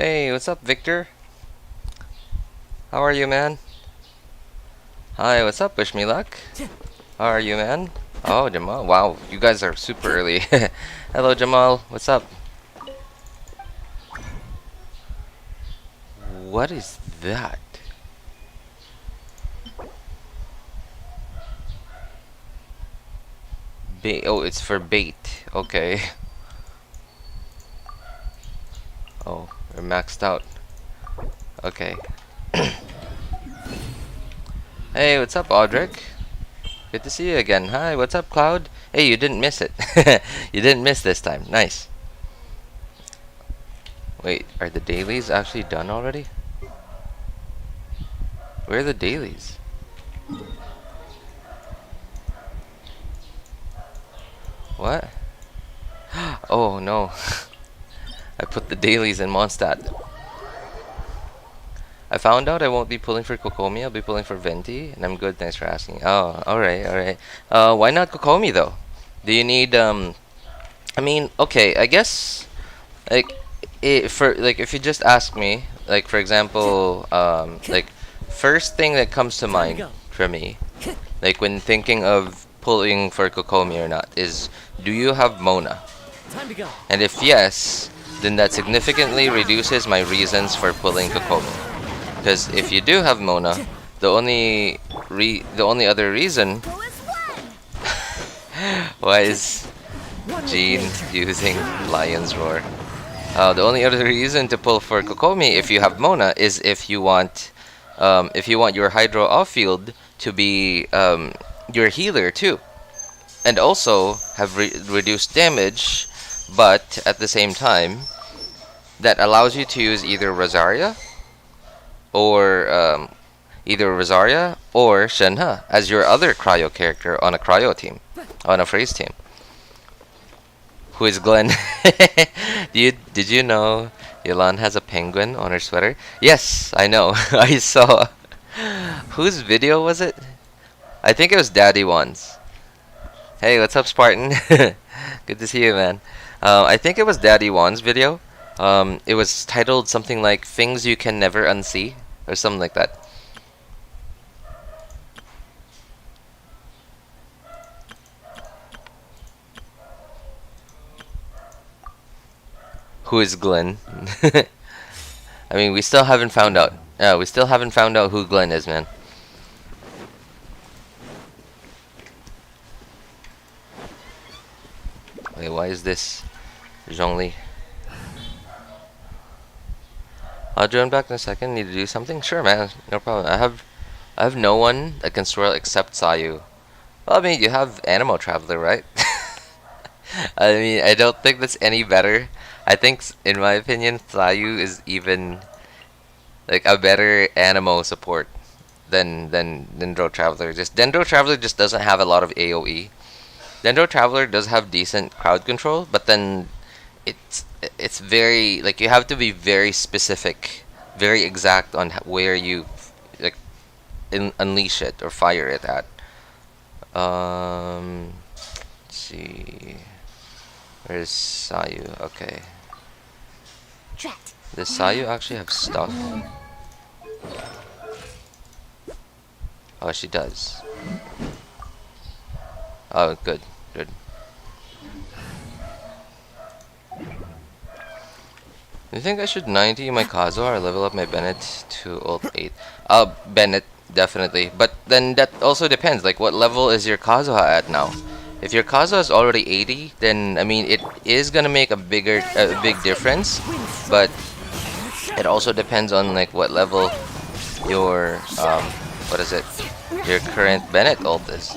Hey, what's up, Victor? How are you, man? Hi, what's up? Wish me luck. How are you, man? Oh, Jamal. Wow, you guys are super early. Hello, Jamal. What's up? What is that? Bait. Oh, it's for bait. Okay. Oh, we're maxed out. Okay. Hey, what's up, Audric? Good to see you again. Hi, what's up, Cloud? Hey, you didn't miss it. You didn't miss this time. Nice. Wait, are the dailies actually done already? Where are the dailies? What? Oh no. I put the dailies in Mondstadt. I found out I won't be pulling for Kokomi, I'll be pulling for Venti, and I'm good, thanks for asking. Oh, alright, alright. Why not Kokomi though? Do you need, I mean, okay, I guess, like, if you just ask me, like, for example, like, first thing that comes to mind for me, like, when thinking of pulling for Kokomi or not, is, do you have Mona? And if yes, then that significantly reduces my reasons for pulling Kokomi. Because if you do have Mona, the only other reason why is Jean using Lion's Roar? The only other reason to pull for Kokomi if you have Mona is if you want your Hydro off field to be your healer too, and also have reduced damage, but at the same time that allows you to use either Rosaria or Shenhe as your other cryo character on a cryo team, on a phrase team. Who is Glenn? Did you know Yolan has a penguin on her sweater? Yes, I know. I saw. Whose video was it? I think it was Daddy One's. Hey, what's up, Spartan? Good to see you, man. I think it was Daddy Wan's video. It was titled something like "Things You Can Never Unsee" or something like that. Who is Glenn? I mean, we still haven't found out. Yeah, we still haven't found out who Glenn is, man. Wait, why is this Zhongli? I'll join back in a second. Need to do something? Sure, man. No problem. I have no one that can swirl except Sayu. Well, I mean, you have Animo Traveler, right? I mean, I don't think that's any better. I think, in my opinion, Sayu is even like a better Animo support than Dendro Traveler. Dendro Traveler just doesn't have a lot of AOE. Dendro Traveler does have decent crowd control, but then it's very, like, you have to be very specific, very exact on where you like unleash it or fire it at. Let's see, where's Sayu? Okay, does Sayu actually have stuff? Oh, she does. Oh, good, good. You think I should 90 my Kazuha or level up my Bennett to ult 8? Bennett, definitely. But then that also depends, like, what level is your Kazuha at now? If your Kazuha is already 80, then, I mean, it is gonna make a big difference, but it also depends on, like, what level your, what is it? Your current Bennett ult is.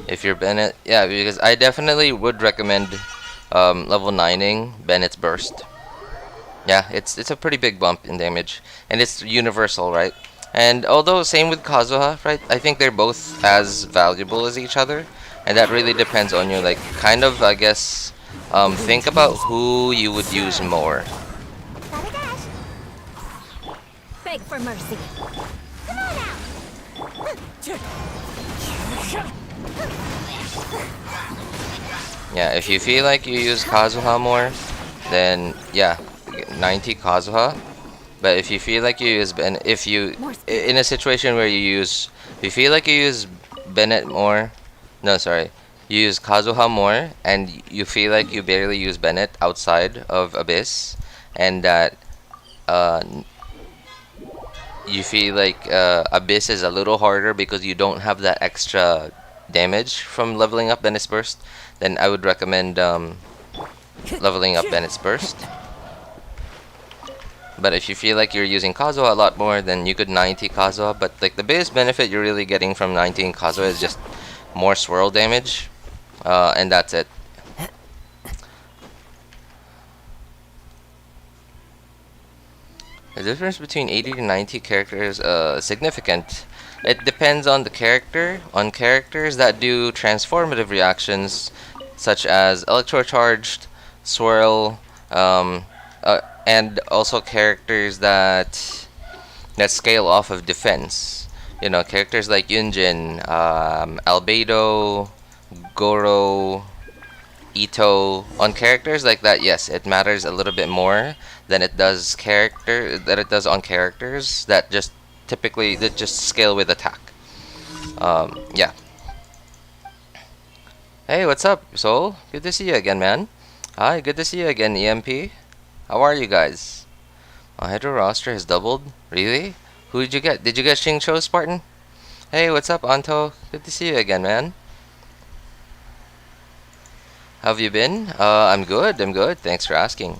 If you're Bennett, yeah, because I definitely would recommend level 9ing Bennett's burst. Yeah, it's a pretty big bump in damage, and it's universal, right? And although same with Kazuha, right? I think they're both as valuable as each other, and that really depends on you. Like, kind of, I guess, think about who you would use more. Beg for mercy. Come on out. Yeah, if you feel like you use Kazuha more, then yeah, 90 Kazuha. But if you feel like you use if you More speed. in a situation where if you feel like you use Bennett more, no, sorry, you use Kazuha more, and you feel like you barely use Bennett outside of Abyss, and that uh, you feel like Abyss is a little harder because you don't have that extra damage from leveling up Bennett's Burst, then I would recommend leveling up Bennett's Burst. But if you feel like you're using Kazuha a lot more, then you could 90 Kazuha. But like the biggest benefit you're really getting from 19 Kazuha is just more swirl damage, and that's it. The difference between 80 to 90 characters significant. It depends on the character. On characters that do transformative reactions, such as electrocharged, swirl, and also characters that scale off of defense. You know, characters like Yunjin, Albedo, Goro, Ito. On characters like that, yes, it matters a little bit more than it does on characters that just scale with attack. Yeah. Hey, what's up, Soul? Good to see you again, man. Hi, good to see you again, EMP. How are you guys? My Hydro roster has doubled. Really? Who did you get? Did you get Xingqiu, Spartan? Hey, what's up, Anto? Good to see you again, man. How have you been? I'm good. I'm good. Thanks for asking.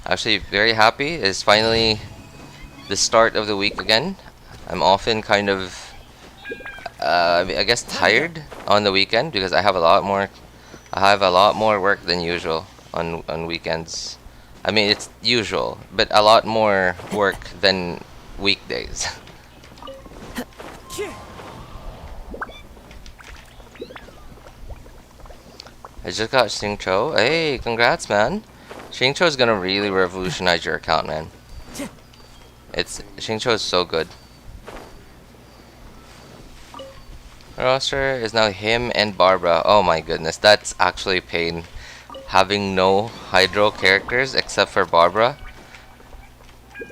Actually, very happy. It's finally the start of the week again. I'm often kind of, I guess, tired on the weekend because I have a lot more work than usual on weekends. I mean, it's usual, but a lot more work than weekdays. I just got Xingqiu. Hey, congrats, man. Xingqiu is gonna really revolutionize your account, man. Xingqiu is so good. Roster is now him and Barbara. Oh my goodness, that's actually pain. Having no Hydro characters except for Barbara.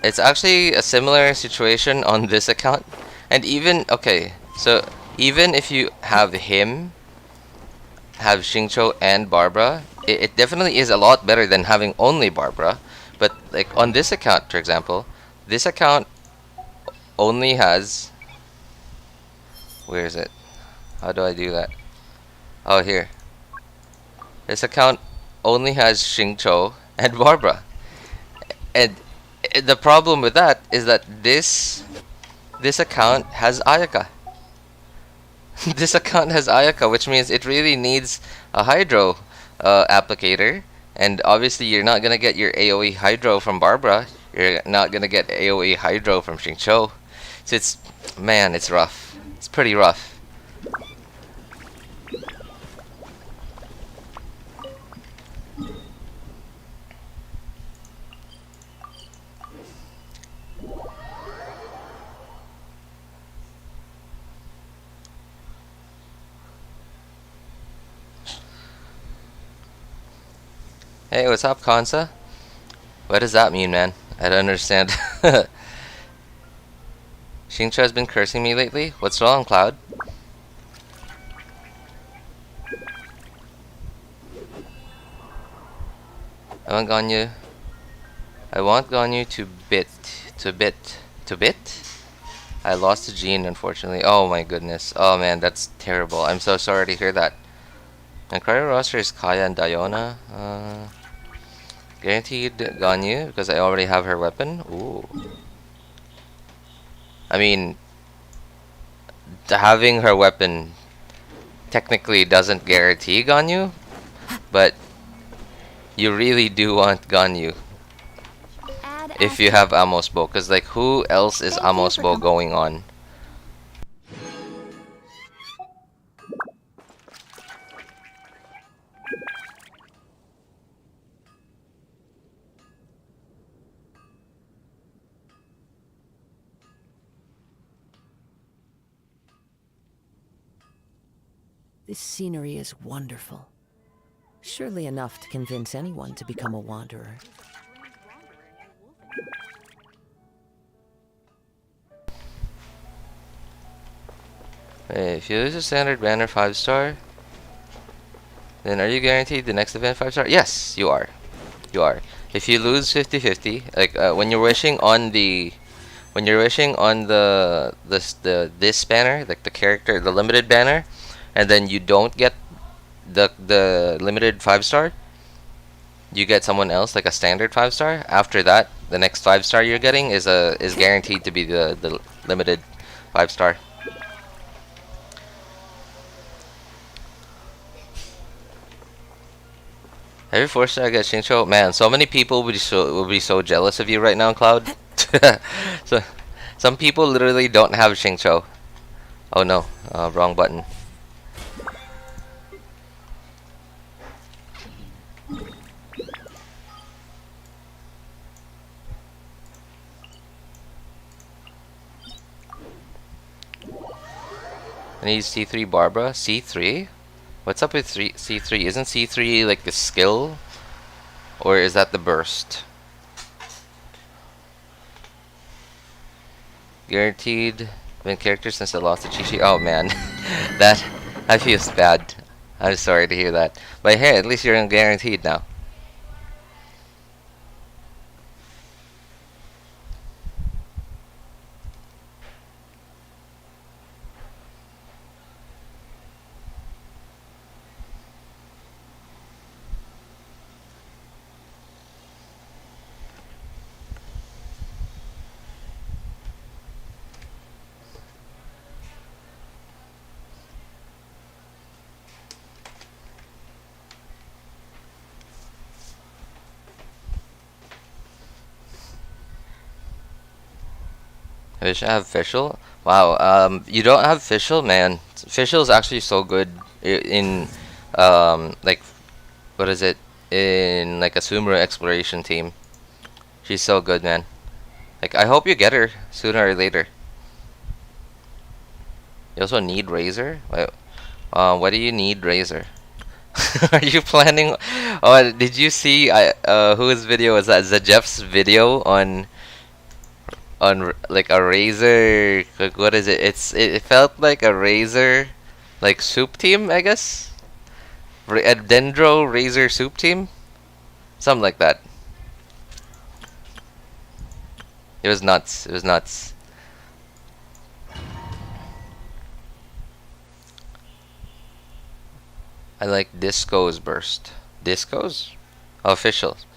It's actually a similar situation on this account. And even, okay, so even if you have Xingqiu and Barbara, it definitely is a lot better than having only Barbara. But like on this account, for example, this account only has, where is it? How do I do that? Oh, here. This account only has Xingqiu and Barbara. And the problem with that is that this account has Ayaka. This account has Ayaka, which means it really needs a Hydro applicator. And obviously, you're not gonna get your AoE Hydro from Barbara. You're not gonna get AoE Hydro from Xingqiu. So man, it's rough. It's pretty rough. Hey, what's up, Kansa? What does that mean, man? I don't understand. Xingqiu has been cursing me lately. What's wrong, Cloud? I want Ganyu. I want Ganyu to bit. I lost to Jean, unfortunately. Oh my goodness. Oh man, that's terrible. I'm so sorry to hear that. My current roster is Kaya and Diona. Guaranteed Ganyu because I already have her weapon. Ooh. I mean, having her weapon technically doesn't guarantee Ganyu, but you really do want Ganyu Add if you action. have Amos Bow, because like who else is Thank you Amos for Bow going on? This scenery is wonderful. Surely enough to convince anyone to become a wanderer. Hey, if you lose a standard banner 5-star, then are you guaranteed the next event 5-star? Yes, you are. You are. If you lose 50-50, like when you're wishing on the this banner, like the character, the limited banner, and then you don't get the limited 5-star, you get someone else like a standard 5-star. After that, the next 5-star you're getting is guaranteed to be the limited 5-star. Every 4-star I get Shincho. Man, so many people will be so jealous of you right now, Cloud. So some people literally don't have Shincho. Oh no, wrong button. I need C3 Barbara. C3? What's up with C3? Isn't C3 like the skill? Or is that the burst? Guaranteed when character since I lost to Chichi. Oh man. that feels bad. I'm sorry to hear that. But hey, at least you're guaranteed now. I wish I have Fischl. Wow, you don't have Fischl, man. Fischl is actually so good in, like, what is it? In, like, a Sumeru exploration team. She's so good, man. Like, I hope you get her sooner or later. You also need Razor? Wait, what do you need Razor? Are you planning? Oh, did you see? Whose video was that? Zajeff's video on like a Razor. Like, what is it? It felt like a Razor, like soup team, I guess. A Dendro Razor soup team, something like that. It was nuts. It was nuts. I like Disco's burst. Disco's? Oh, Fischl's.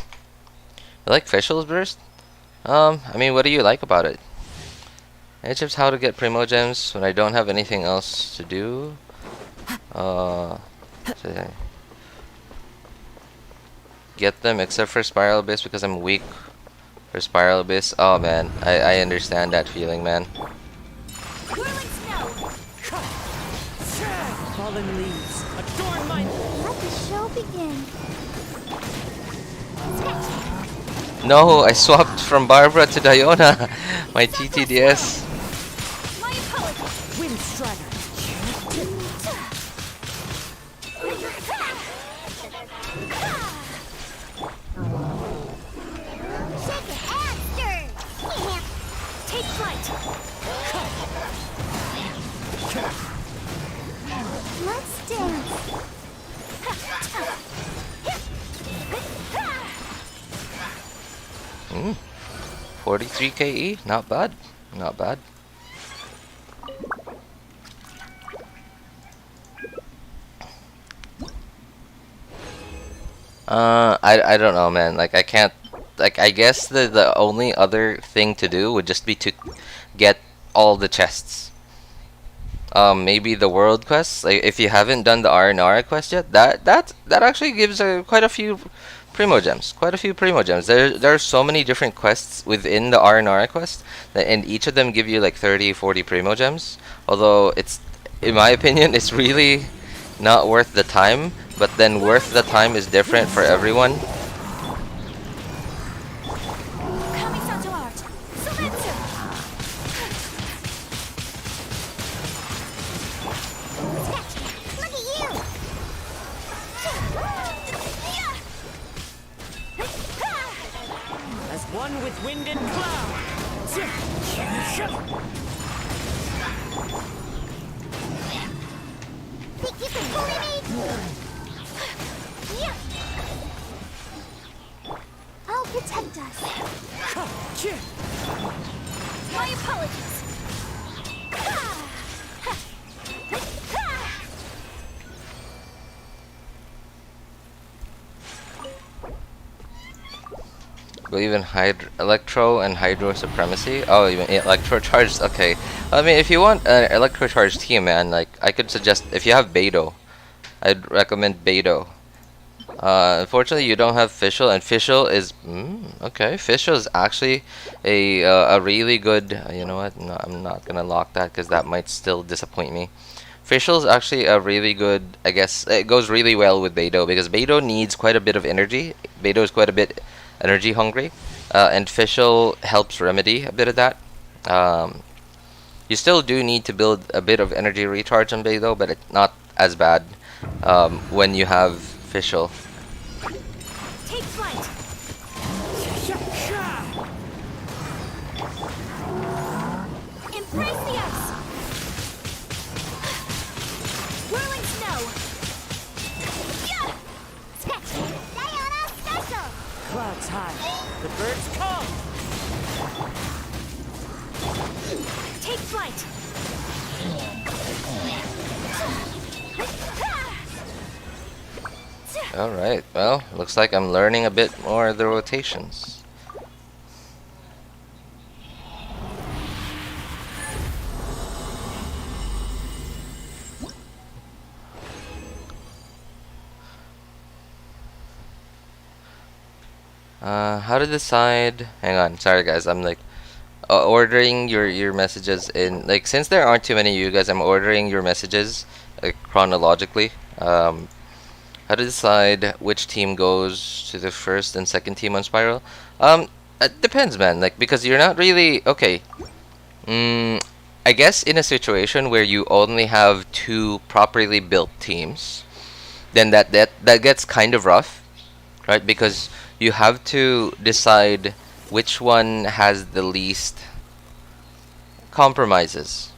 You like Fischl's burst? I mean, what do you like about it? Any tips how to get Primo Gems when I don't have anything else to do? Get them except for Spiral Abyss because I'm weak for Spiral Abyss. Oh man, I understand that feeling, man. Fallen leaves, adorn my... Let the show begin. No, I swapped from Barbara to Diona. My TTDS. My apologies. Wind Strider. Shake it and stir. Take flight. Let's dance. 43 KE, not bad, not bad. I don't know, man. Like I can't. Like I guess the only other thing to do would just be to get all the chests. Maybe the world quests. Like if you haven't done the Aranara quest yet, that actually gives quite a few Primo Gems. Quite a few Primo Gems. There are so many different quests within the Aranara quest, and each of them give you like 30, 40 Primo Gems. Although it's, in my opinion, it's really not worth the time. But then worth the time is different for everyone. one with wind and cloud. Think you can bully me? Yeah. I'll protect us. My apologies. Go even Electro and Hydro Supremacy. Oh, even Electro Charged. Okay. I mean, if you want an Electro Charged team, man, like I could suggest if you have Beidou, I'd recommend Beidou. Unfortunately, you don't have Fischl, and Fischl is okay. Fischl is actually a really good. You know what? No, I'm not gonna lock that because that might still disappoint me. Fischl is actually a really good. I guess it goes really well with Beidou because Beidou needs quite a bit of energy. Beidou is quite a bit energy hungry, and Fischl helps remedy a bit of that. You still do need to build a bit of energy recharge on Beidou, but it's not as bad when you have Fischl. Take flight. Embrace the ice. Whirling snow. Yeah. Sketch. Diana special. Clouds high. The birds come. Take flight. Alright, well, looks like I'm learning a bit more of the rotations. How to decide? Hang on, sorry guys, I'm like ordering your messages in, like, since there aren't too many of you guys, I'm ordering your messages chronologically. How to decide which team goes to the first and second team on Spiral? It depends, man. Like, because you're not really okay. I guess in a situation where you only have two properly built teams, then that gets kind of rough, right? Because you have to decide which one has the least compromises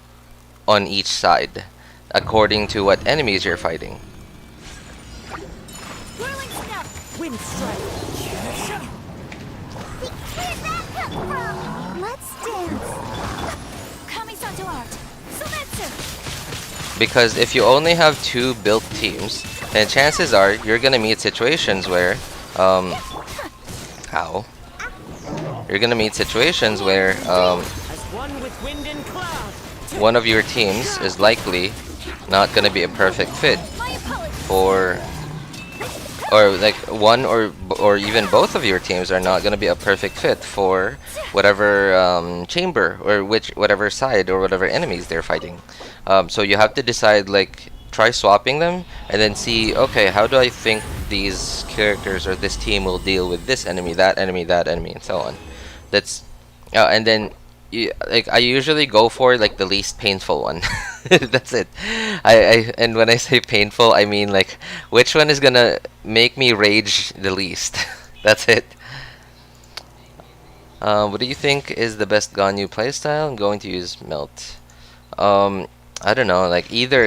on each side, according to what enemies you're fighting. Whirling snow. Wind strike. Where'd that come from? Let's dance. Kamisato art. Sumeru. Because if you only have two built teams, then chances are you're gonna meet situations where, you're gonna meet situations where, As one with wind and cloud. one of your teams is likely not gonna be a perfect fit My apologies. for, or like one or even both of your teams are not gonna be a perfect fit for whatever chamber or whatever side or whatever enemies they're fighting. So you have to decide, like, try swapping them and then see, okay, how do I think these characters or this team will deal with this enemy, that enemy, that enemy, and so on. That's and then like I usually go for like the least painful one. That's it. And when I say painful, I mean like which one is gonna make me rage the least. That's it. What do you think is the best Ganyu playstyle? I'm going to use Melt. I don't know. Like either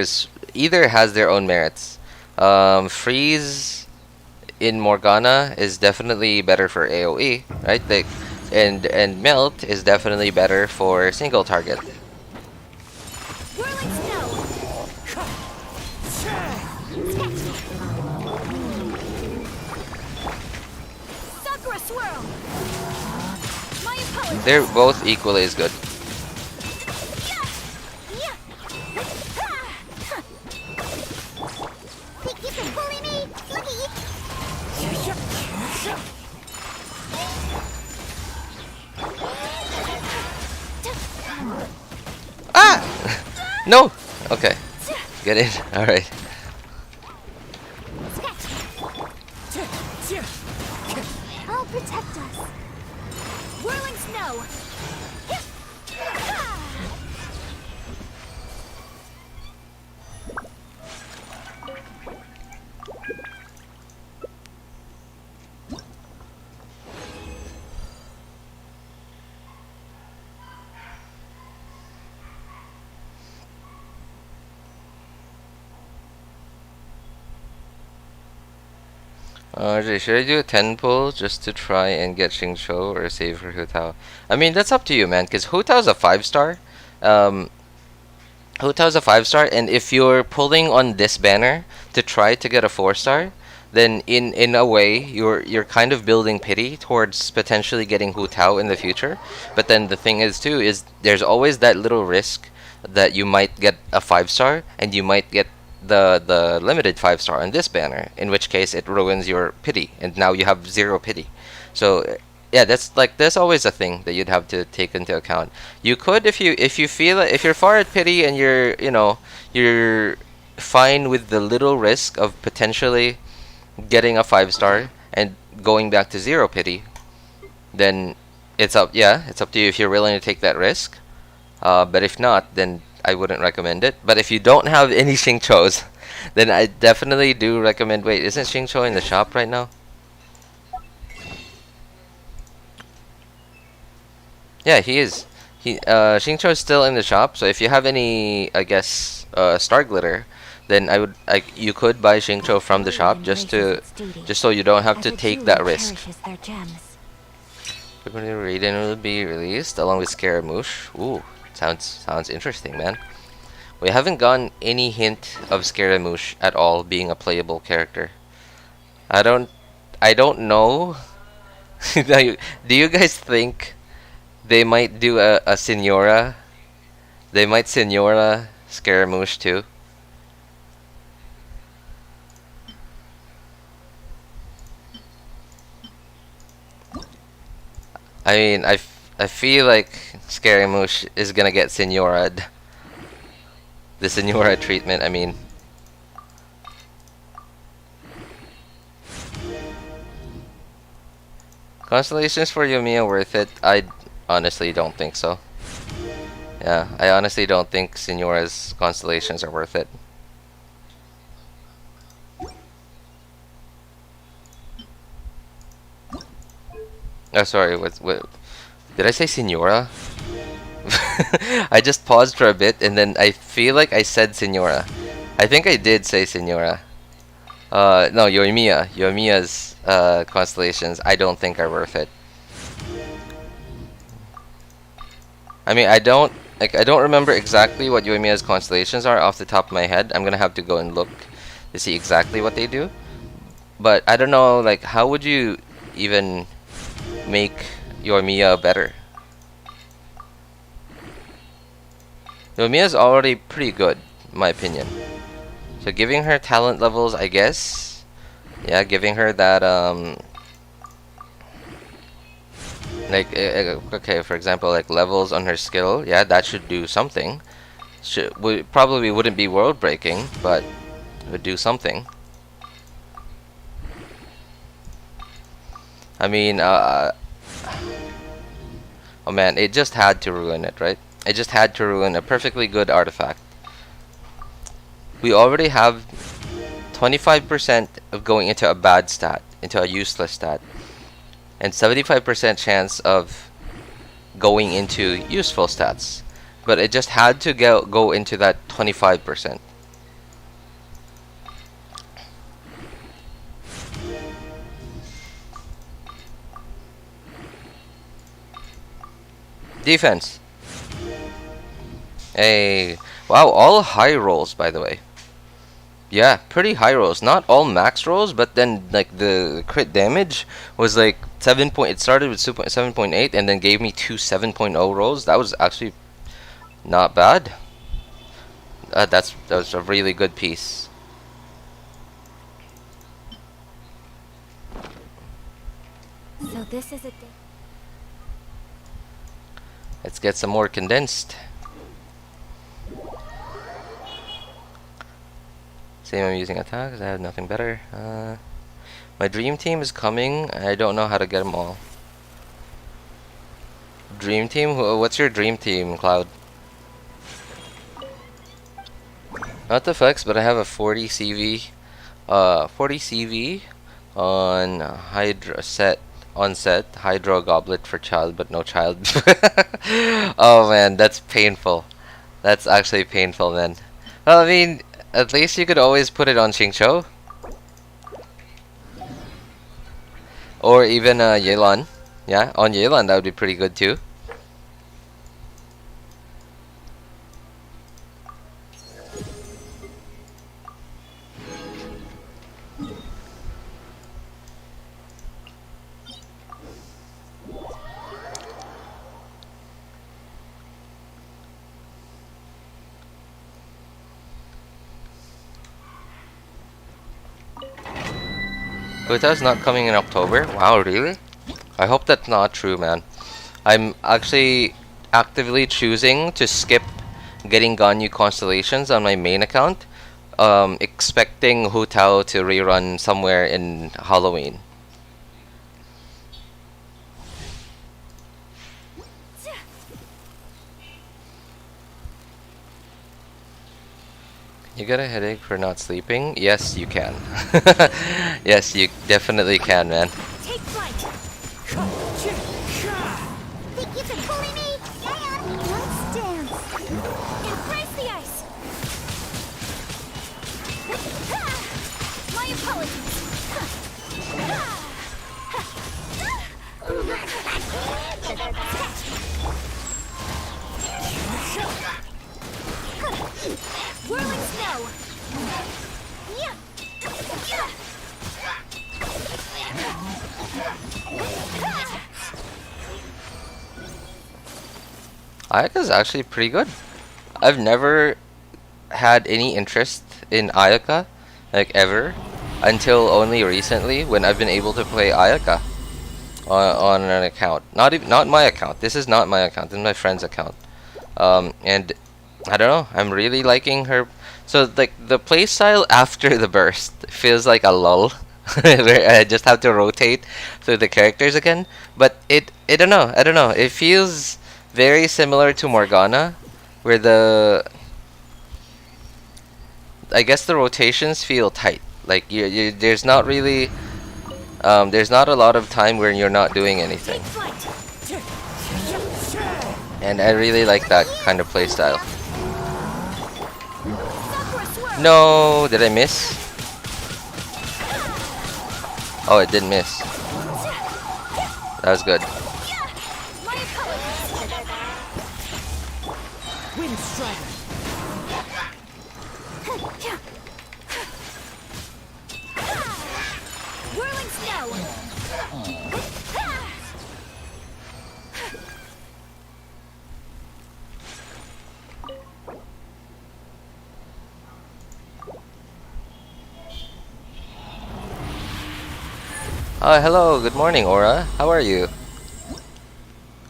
has their own merits. Freeze in Morgana is definitely better for AoE, right? Like, and Melt is definitely better for single target. Whirling snow. Sakura swirl. My apologies. They're both equally as good. Think you can bully me? Look at you. Ah! No! Okay. Get in. Alright. I'll protect us. Whirling snow. Should I do a 10 pull just to try and get Xingqiu or save for Hu Tao? I mean, that's up to you, man, because Hu Tao's a 5-star. Um, Hu Tao's a 5-star, and if you're pulling on this banner to try to get a 4-star, then in a way you're kind of building pity towards potentially getting Hu Tao in the future. But then the thing is too is there's always that little risk that you might get a 5-star and you might get the limited 5-star on this banner, in which case it ruins your pity and now you have 0 pity. So yeah, that's always a thing that you'd have to take into account. You could, if you feel if you're far at pity and you're fine with the little risk of potentially getting a 5-star and going back to 0 pity, then it's up to you if you're willing to take that risk. But if not, then I wouldn't recommend it. But if you don't have any Xingqius, then I definitely do recommend. Wait, isn't Xingqiu in the shop right now? Yeah, he is. Xingqiu is still in the shop. So if you have any, I guess, star glitter, then you could buy Xingqiu from the shop just so you don't have to take that risk. Raiden will be released along with Scaramouche. Ooh, sounds interesting, man. We haven't gotten any hint of Scaramouche at all being a playable character. I don't know. Do you guys think they might do a Senora? They might Senora Scaramouche too. I mean, I feel like Scaramouche is gonna get Senora'd. The Senora treatment, I mean. Constellations for Yoimiya worth it? I honestly don't think so. Yeah, I honestly don't think Senora's constellations are worth it. Oh, sorry, what did I say Senora? I just paused for a bit and then I feel like I said Senora. I think I did say Senora. No, Yoimiya. Yoimiya's constellations I don't think are worth it. I mean, I don't remember exactly what Yoimiya's constellations are off the top of my head. I'm gonna have to go and look to see exactly what they do. But I don't know, like, how would you even make Yoimiya better? Yoimiya's already pretty good, in my opinion. So giving her talent levels, I guess. Yeah, giving her that okay, for example, like levels on her skill. Yeah, that should do something. Probably wouldn't be world breaking, but it would do something. I mean, oh man, it just had to ruin it, right? It just had to ruin a perfectly good artifact. We already have 25% of going into a bad stat, into a useless stat, and 75% chance of going into useful stats. But it just had to go into that 25%. Defense. Hey, wow, all high rolls, by the way. Yeah, pretty high rolls. Not all max rolls, but then like the crit damage was like 7 point. It started with 7.8 and then gave me 2 7.0 rolls. That was actually not bad. That was a really good piece. So this is a Let's get some more condensed. Same, I'm using attacks. I have nothing better. My dream team is coming. I don't know how to get them all. Dream team? What's your dream team, Cloud? Not the flex, but I have a 40 CV. 40 CV on Hydra set. On set, Hydro Goblet for child, but no child. Oh man, that's painful. That's actually painful, man. Well, I mean, at least you could always put it on Xingqiu. Or even Yelan. Yeah, on Yelan that would be pretty good too. Uta's not coming in October? Wow, really? I hope that's not true, man. I'm actually actively choosing to skip getting Ganyu constellations on my main account, expecting Hu Tao to rerun somewhere in Halloween. You get a headache for not sleeping? Yes, you can. Yes, you definitely can, man. Take flight. Think you can bully me? Let's dance. Embrace the ice. My apologies. Whirling snow. Yeah. Ayaka's actually pretty good. I've never had any interest in Ayaka, like ever, until only recently when I've been able to play Ayaka on an account. Not my account. This is not my account. This is my friend's account. And I don't know. I'm really liking her. So like the playstyle after the burst feels like a lull, where I just have to rotate through the characters again. But I don't know. I don't know. It feels very similar to Morgana, where I guess the rotations feel tight. Like there's not really there's not a lot of time where you're not doing anything. And I really like that kind of playstyle. No, did I miss? Oh, it did miss. That was good. Wind Strider. Whirling snow. Hello, good morning, Aura. How are you?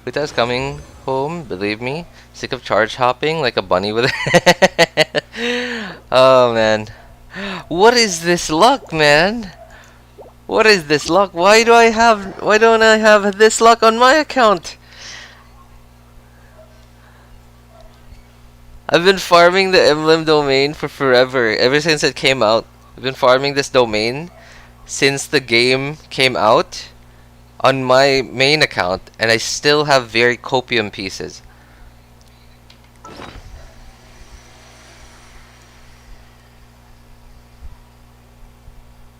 Uta's coming home, believe me. Sick of charge hopping like a bunny with a Oh man. What is this luck, man? What is this luck? Why don't I have this luck on my account? I've been farming the emblem domain for forever, ever since it came out. I've been farming this domain since the game came out on my main account, and I still have very copium pieces.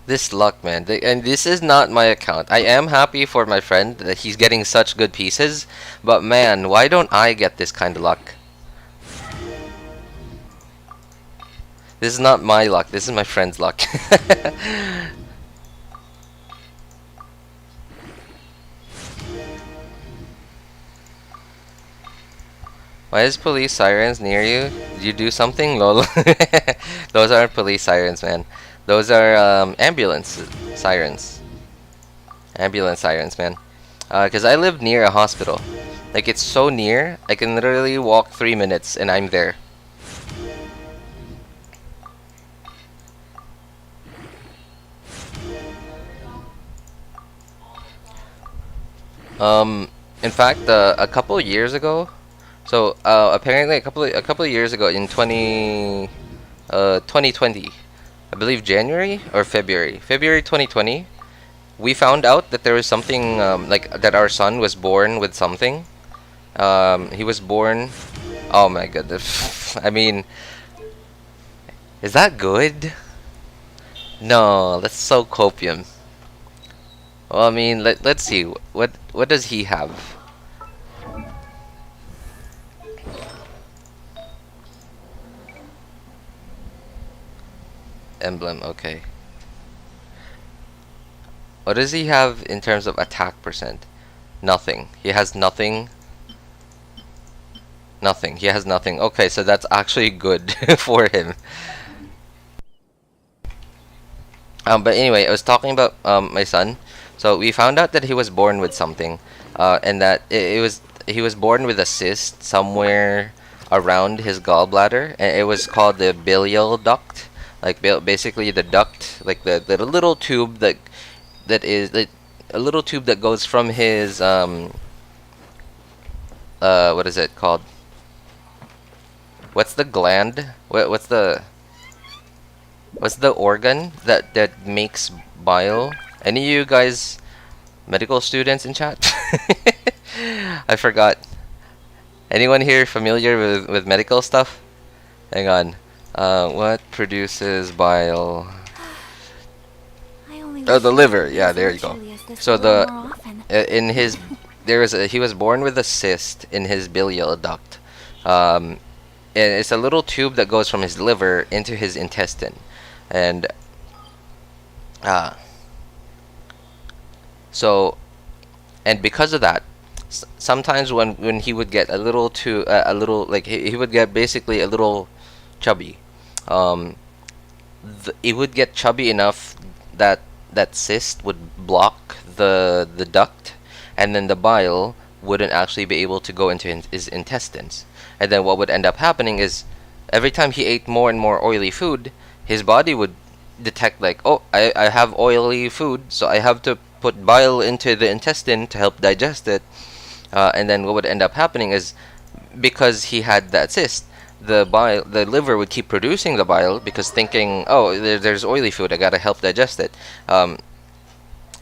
This luck, man. And this is not my account. I am happy for my friend that he's getting such good pieces, but man, why don't I get this kind of luck? This is not my luck. This is my friend's luck. Why is police sirens near you? Did you do something, lol? Those aren't police sirens, man. Those are ambulance sirens. Ambulance sirens, man. Cause I live near a hospital. Like it's so near, I can literally walk 3 minutes and I'm there. In fact, a couple of years ago, so apparently a couple of years ago in 2020, I believe January or February 2020, we found out that there was something like that our son was born with something. He was born. Oh my goodness! I mean, is that good? No, that's so copium. Well, I mean, let's see. What does he have? Emblem, okay. What does he have in terms of attack percent? Nothing. He has nothing. Nothing. He has nothing. Okay, so that's actually good for him. But anyway, I was talking about my son. So we found out that he was born with something, and that it was he was born with a cyst somewhere around his gallbladder, and it was called the bilial duct. Like basically the duct, like the little tube that is like a little tube that goes from his what is it called? What's the gland? What's the organ that makes bile? Any of you guys medical students in chat? I forgot. Anyone here familiar with medical stuff? Hang on. What produces bile? I only Oh, wish the I liver. could Yeah, visit there you go. Julius this So a little the more often. in his he was born with a cyst in his bilial duct. And it's a little tube that goes from his liver into his intestine, and so and because of that, sometimes when he would get a little too a little like he would get basically a little chubby, um, it would get chubby enough that that cyst would block the duct, and then the bile wouldn't actually be able to go into his intestines. And then what would end up happening is every time he ate more and more oily food, his body would detect like, oh, I have oily food, so I have to put bile into the intestine to help digest it. And then what would end up happening is because he had that cyst, the liver would keep producing the bile because thinking, oh, there's oily food, I gotta help digest it,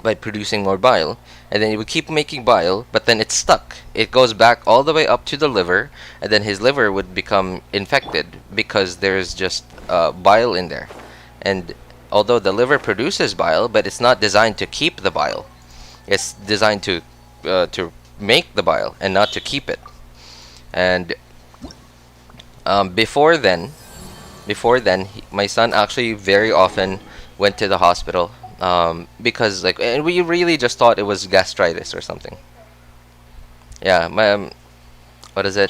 by producing more bile, and then it would keep making bile, but then it's stuck. It goes back all the way up to the liver, and then his liver would become infected because there's just bile in there. And although the liver produces bile, but it's not designed to keep the bile. It's designed to make the bile and not to keep it. And before then, my son actually very often went to the hospital, because like, and we really just thought it was gastritis or something. Yeah, my what is it?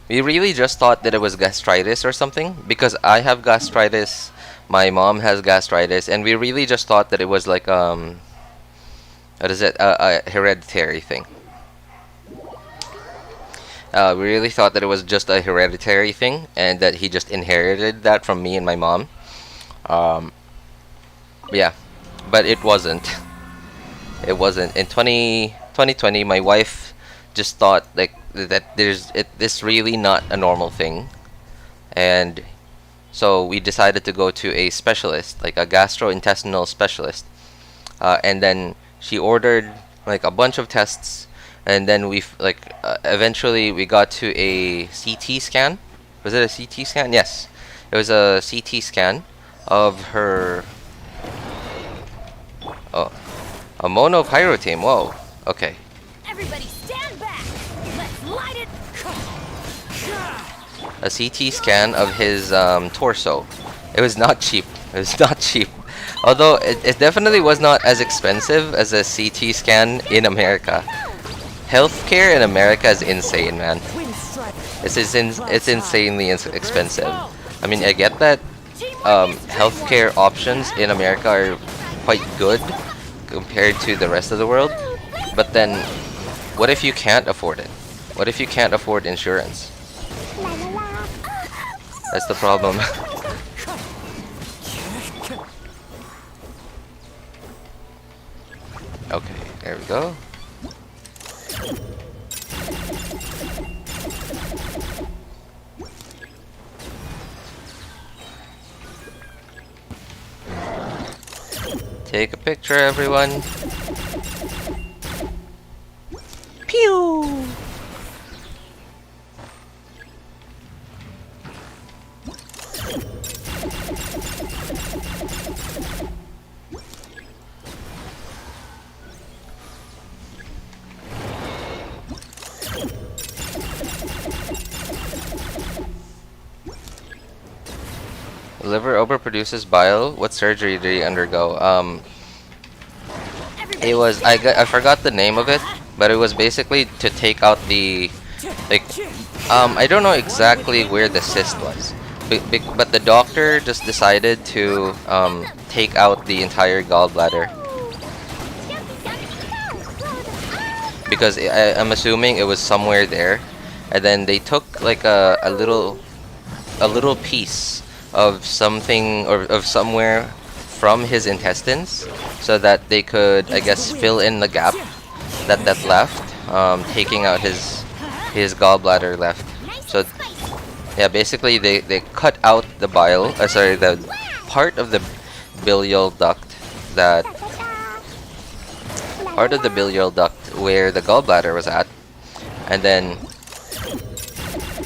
We really just thought that it was gastritis or something because I have gastritis, my mom has gastritis, and we really just thought that it was like what is it? A hereditary thing. We really thought that it was just a hereditary thing and that he just inherited that from me and my mom. Yeah, but it wasn't. It wasn't. In 2020, my wife just thought like that this really not a normal thing, and so we decided to go to a specialist, like a gastrointestinal specialist, and then she ordered like a bunch of tests, and then eventually we got to a CT scan. Was it a CT scan? Yes, it was a CT scan of her. Oh, a monopyro team. Whoa. Okay. Everybody stand back. Let's light it. A CT scan of his torso. It was not cheap. It was not cheap. Although it definitely was not as expensive as a CT scan in America. Healthcare in America is insane, man. It's insanely expensive. I mean, I get that healthcare options in America are quite good compared to the rest of the world, but then what if you can't afford it? What if you can't afford insurance? That's the problem. Okay, there we go. Take a picture, everyone. Pew! liver overproduces bile. What surgery did he undergo? It was I forgot the name of it, but it was basically to take out the like I don't know exactly where the cyst was, but the doctor just decided to take out the entire gallbladder because I'm assuming it was somewhere there, and then they took like a little piece of something or of somewhere from his intestines so that they could, I guess, fill in the gap that left, taking out his gallbladder left. So yeah, basically they cut out the bile, sorry, the part of the bilial duct that where the gallbladder was at, and then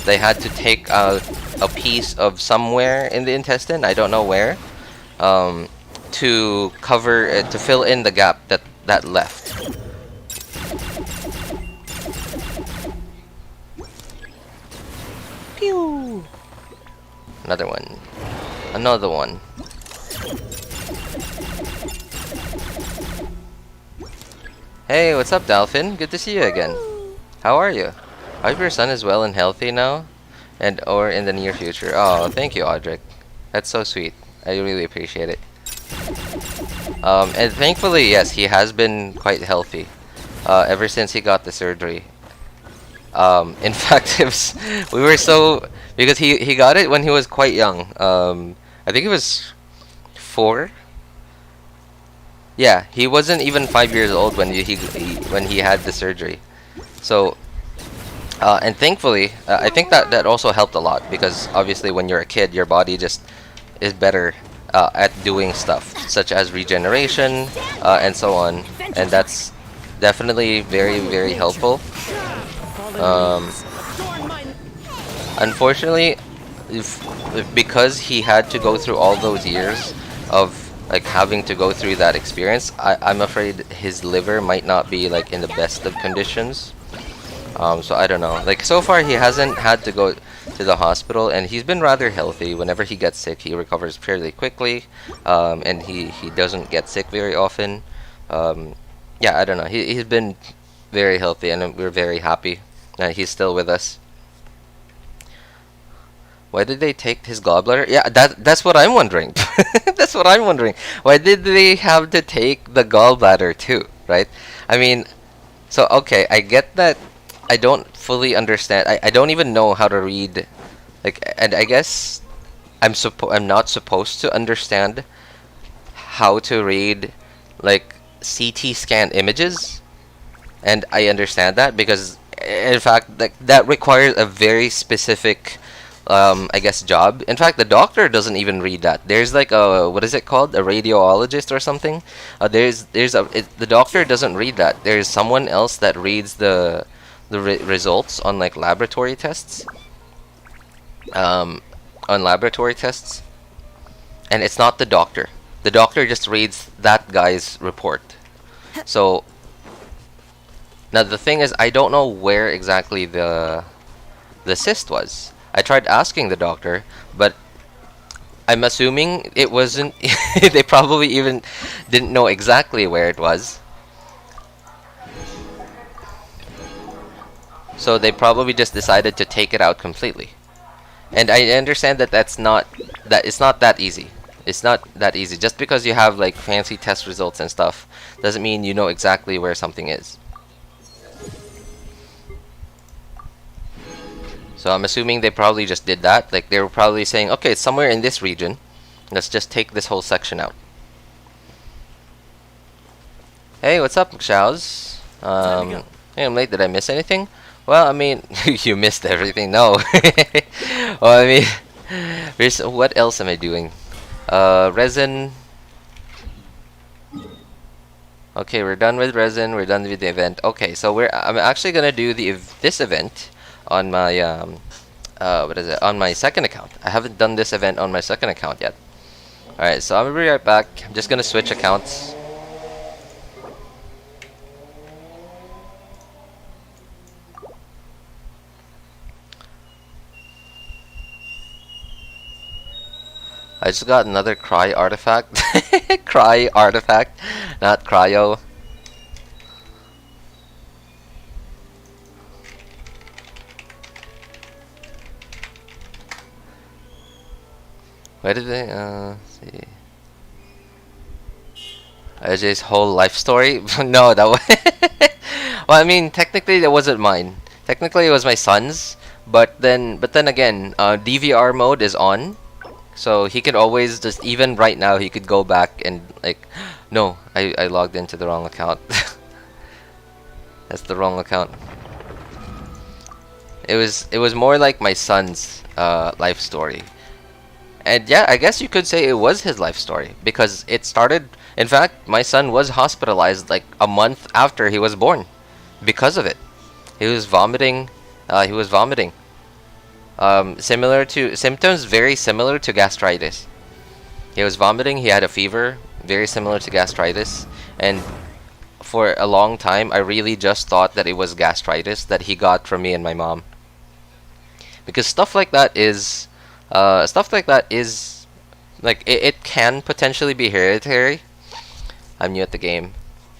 they had to take out a piece of somewhere in the intestine, I don't know where, to cover it, to fill in the gap that left. Pew! Another one. Another one. Hey, what's up, Dolphin? Good to see you again. How are you? I hope your son is well and healthy now, and or in the near future. Oh, thank you, Audric. That's so sweet. I really appreciate it. And thankfully, yes, he has been quite healthy ever since he got the surgery. In fact, we were so because he got it when he was quite young. I think he was 4. Yeah, he wasn't even 5 years old when when he had the surgery. So, and thankfully, I think that also helped a lot because obviously when you're a kid, your body just is better at doing stuff such as regeneration and so on, and that's definitely very, very helpful. Unfortunately, because he had to go through all those years of like having to go through that experience, I'm afraid his liver might not be like in the best of conditions. So I don't know. Like so far, he hasn't had to go to the hospital, and he's been rather healthy. Whenever he gets sick, he recovers fairly quickly, and he doesn't get sick very often. Yeah, I don't know. He's been very healthy, and we're very happy that he's still with us. Why did they take his gallbladder? Yeah, that's what I'm wondering. That's what I'm wondering. Why did they have to take the gallbladder too, right? I mean, so okay, I get that. I don't fully understand. I don't even know how to read, like, and I guess I'm not supposed to understand how to read like CT scan images, and I understand that because in fact that requires a very specific I guess job. In fact, the doctor doesn't even read that. There's like a, what is it called, a radiologist or something. The doctor doesn't read that. There's someone else that reads the results on like laboratory tests. On laboratory tests, and it's not the doctor. The doctor just reads that guy's report. So now the thing is, I don't know where exactly the cyst was. I tried asking the doctor, but I'm assuming it wasn't. They probably even didn't know exactly where it was. So they probably just decided to take it out completely. And I understand that it's not that easy. It's not that easy. Just because you have like fancy test results and stuff doesn't mean you know exactly where something is. So I'm assuming they probably just did that. Like they were probably saying, okay, it's somewhere in this region. Let's just take this whole section out. Hey, what's up, McShows? Hey, I'm late. Did I miss anything? Well, I mean, you missed everything. No. Well, I mean, what else am I doing? Resin. Okay, we're done with resin. We're done with the event. Okay, so I'm actually gonna do this event on my what is it? On my second account. I haven't done this event on my second account yet. All right, so I'm gonna be right back. I'm just gonna switch accounts. I just got another cry artifact. Cry artifact, not cryo. Why did they see AJ's whole life story? No, that was well, I mean, technically that wasn't mine. Technically it was my son's, but then again, DVR mode is on. So he could always just, even right now, he could go back and like, no, I logged into the wrong account. That's the wrong account. It was more like my son's life story. And yeah, I guess you could say it was his life story because it started, in fact, my son was hospitalized like a month after he was born because of it. He was vomiting, similar to symptoms very similar to gastritis. He was vomiting, he had a fever, very similar to gastritis, and for a long time I really just thought that it was gastritis that he got from me and my mom. Because stuff like that is like it can potentially be hereditary. I'm new at the game.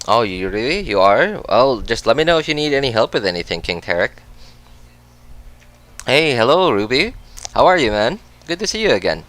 Oh, you are? Well, just let me know if you need any help with anything, King Tarek. Hey, hello, Ruby. How are you, man? Good to see you again.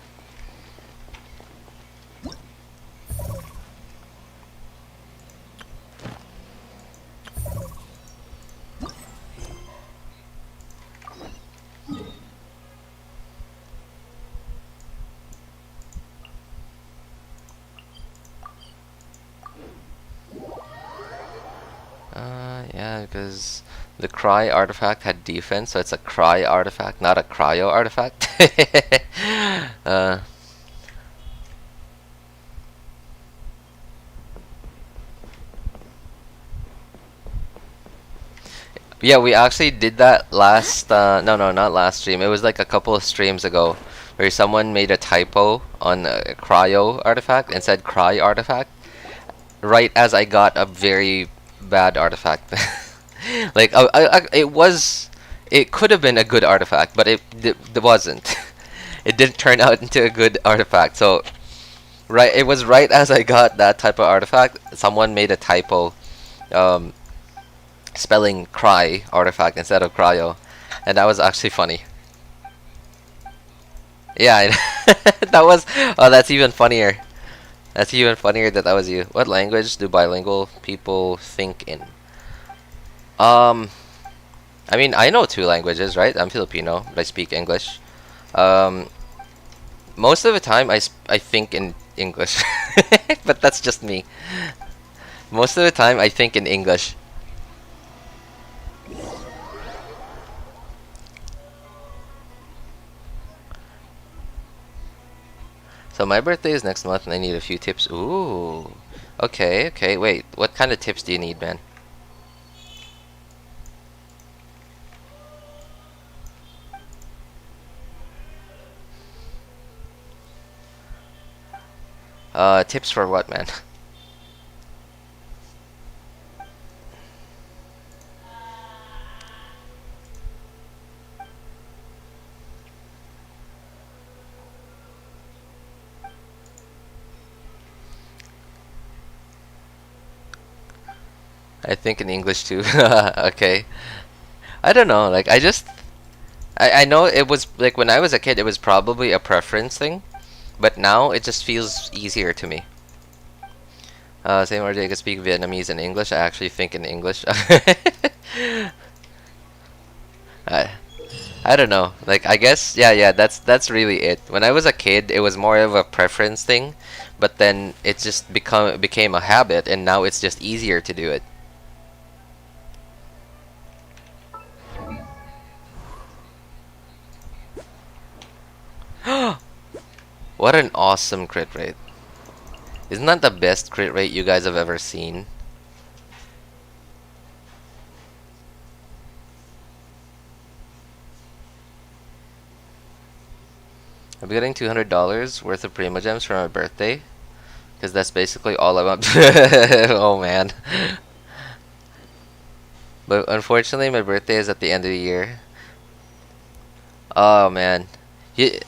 Yeah, because the cry artifact had defense, so it's a cry artifact, not a cryo artifact. uh, yeah, we actually did that last, no, not last stream. It was like a couple of streams ago, where someone made a typo on a cryo artifact and said cry artifact, right as I got a very bad artifact. Like, it could have been a good artifact, but it wasn't. It didn't turn out into a good artifact. So, it was right as I got that type of artifact, someone made a typo, spelling cry artifact instead of cryo, and that was actually funny. Yeah, that was. Oh, that's even funnier. That's even funnier that was you. What language do bilingual people think in? I mean, I know 2 languages, right? I'm Filipino, but I speak English. Most of the time, I think in English, but that's just me. Most of the time, I think in English. So my birthday is next month, and I need a few tips. Ooh, okay. Wait, what kind of tips do you need, man? Tips for what, man? I think in English too. Okay. I don't know, like I know it was like when I was a kid it was probably a preference thing, but now it just feels easier to me. Same RJ can speak Vietnamese and English. I actually think in English. I I don't know. Like I guess yeah, that's really it. When I was a kid it was more of a preference thing, but then it just became a habit and now it's just easier to do it. What an awesome crit rate. Isn't that the best crit rate you guys have ever seen? I'm getting $200 worth of Prima Gems for my birthday. Because that's basically all I want. Oh man. But unfortunately my birthday is at the end of the year. Oh man. You,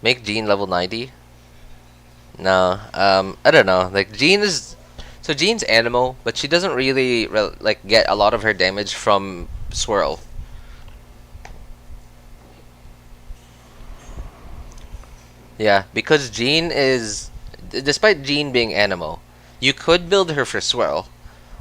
Make Jean level 90? No, I don't know. Like Jean is, so Jean's animal, but she doesn't really like get a lot of her damage from Swirl. Yeah, because Jean is, despite Jean being animal, you could build her for Swirl,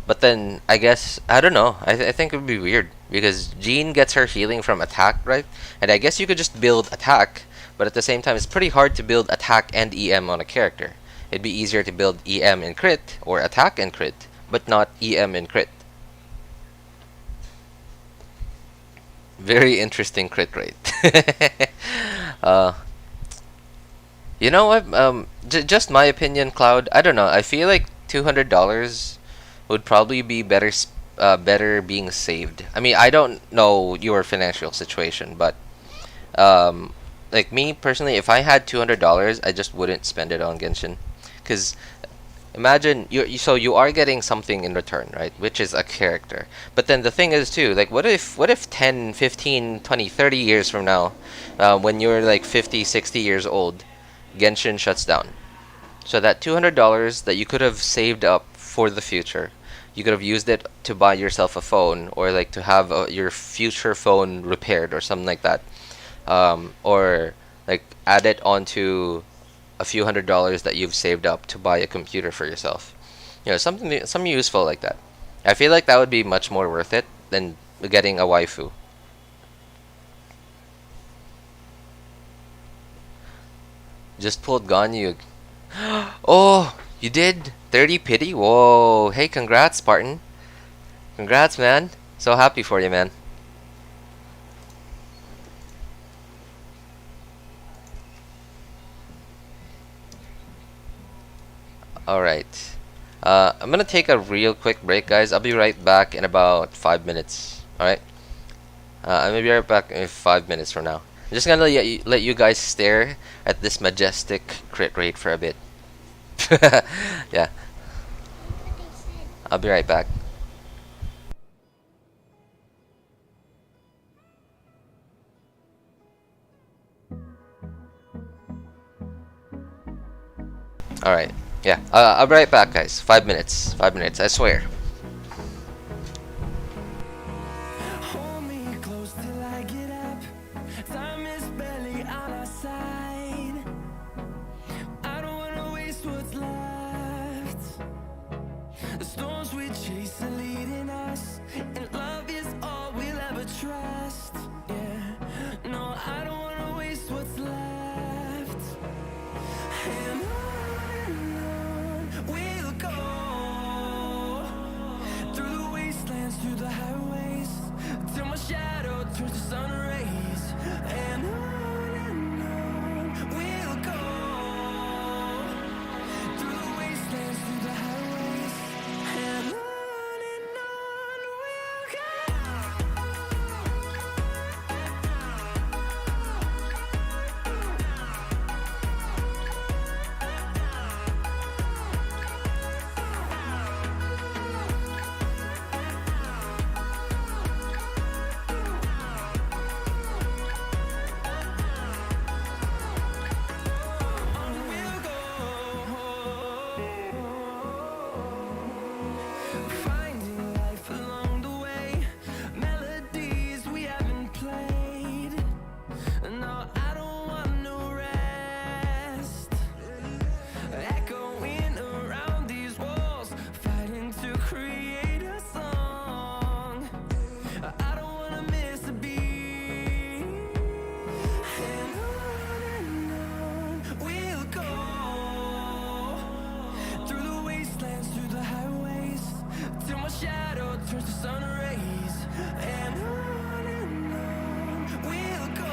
but then I guess I don't know. I think it would be weird because Jean gets her healing from attack, right? And I guess you could just build attack, but at the same time, it's pretty hard to build attack and EM on a character. It'd be easier to build EM and crit or attack and crit, but not EM and crit. Very interesting crit rate. uh, you know what? Just my opinion, Cloud. I don't know. I feel like $200 would probably be better being saved. I mean, I don't know your financial situation, but like me personally, if I had $200, I just wouldn't spend it on Genshin, because imagine so you are getting something in return, right? Which is a character. But then the thing is too, like what if 10, 15, 20, 30 years from now, when you're like 50, 60 years old, Genshin shuts down. So that $200 that you could have saved up for the future, you could have used it to buy yourself a phone, or like to have your future phone repaired or something like that, or like add it onto a few $100s that you've saved up to buy a computer for yourself. You know, something useful like that. I feel like that would be much more worth it than getting a waifu. Just pulled Ganyu. Oh, you did? 30 pity? Whoa. Hey, congrats, Spartan. Congrats, man. So happy for you, man. Alright. I'm gonna take a real quick break, guys. I'll be right back in about 5 minutes. Alright? I'm gonna be right back in 5 minutes from now. I'm just gonna let you guys stare at this majestic crit rate for a bit. Yeah. I'll be right back. Alright. Yeah. I'll be right back, guys. 5 minutes. 5 minutes, I swear. Hold me close till I get up. Time is barely on our side. I don't wanna waste what's left. The storms we chase are leading us, and love is all we'll ever trust. Yeah, no, I don't wanna waste what's left. And on we'll go, through the wastelands, through the highways, till my shadow turns to sun rays. And on we'll go, through the wastelands, through the highways, and on we'll go. Finding life along the way, melodies we haven't played. No, I don't want no rest. Echoing around these walls, fighting to create a song. I don't wanna miss a beat. And on we'll go, through the wastelands, through the highways, till my shadow turns to sun rays. And on we'll go,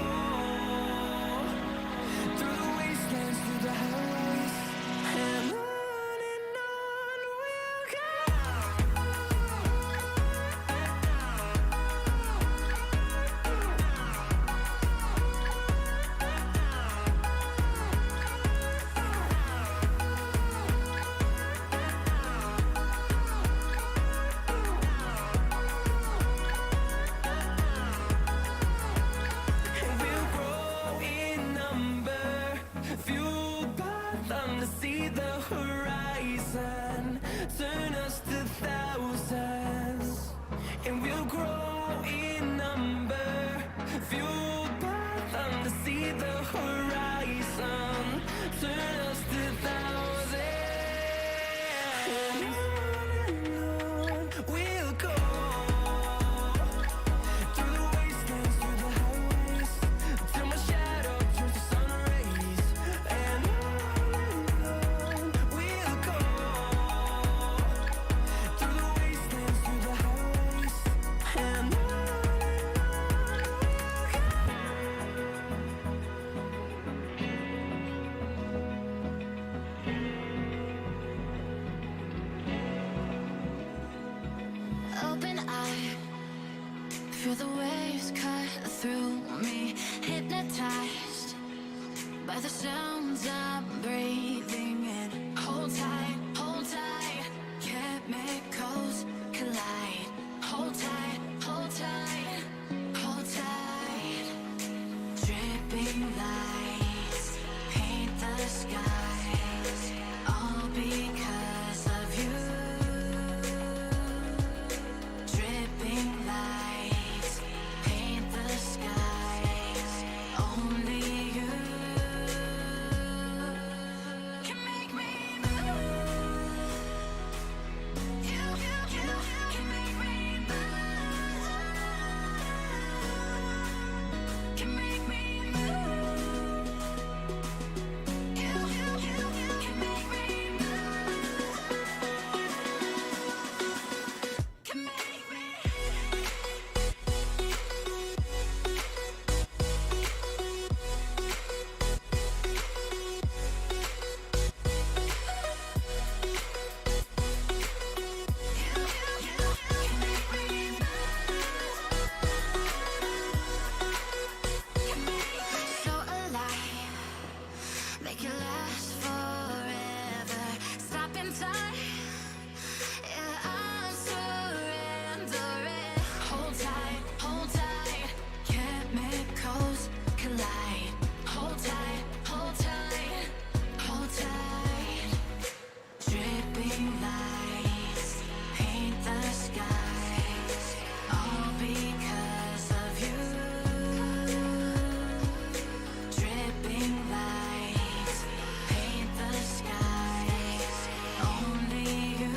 through the wastelands, through the highways, and on we'll go. Feel the waves cut through me, hypnotized by the sounds I'm breathing in. Hold tight, chemicals collide. Hold tight, hold tight, hold tight. Dripping lights paint the skies, all because of you. Dripping lights paint the skies, only you can make me move. You can make me move. Can make me move. You can make me move. Can make me. So alive, make it last forever. Stop in time, yeah, I'm surrendering. Hold tight, chemicals collide. Hold tight, hold tight, hold tight. Dripping lights paint the skies, all because of you. Dripping lights paint the skies, only you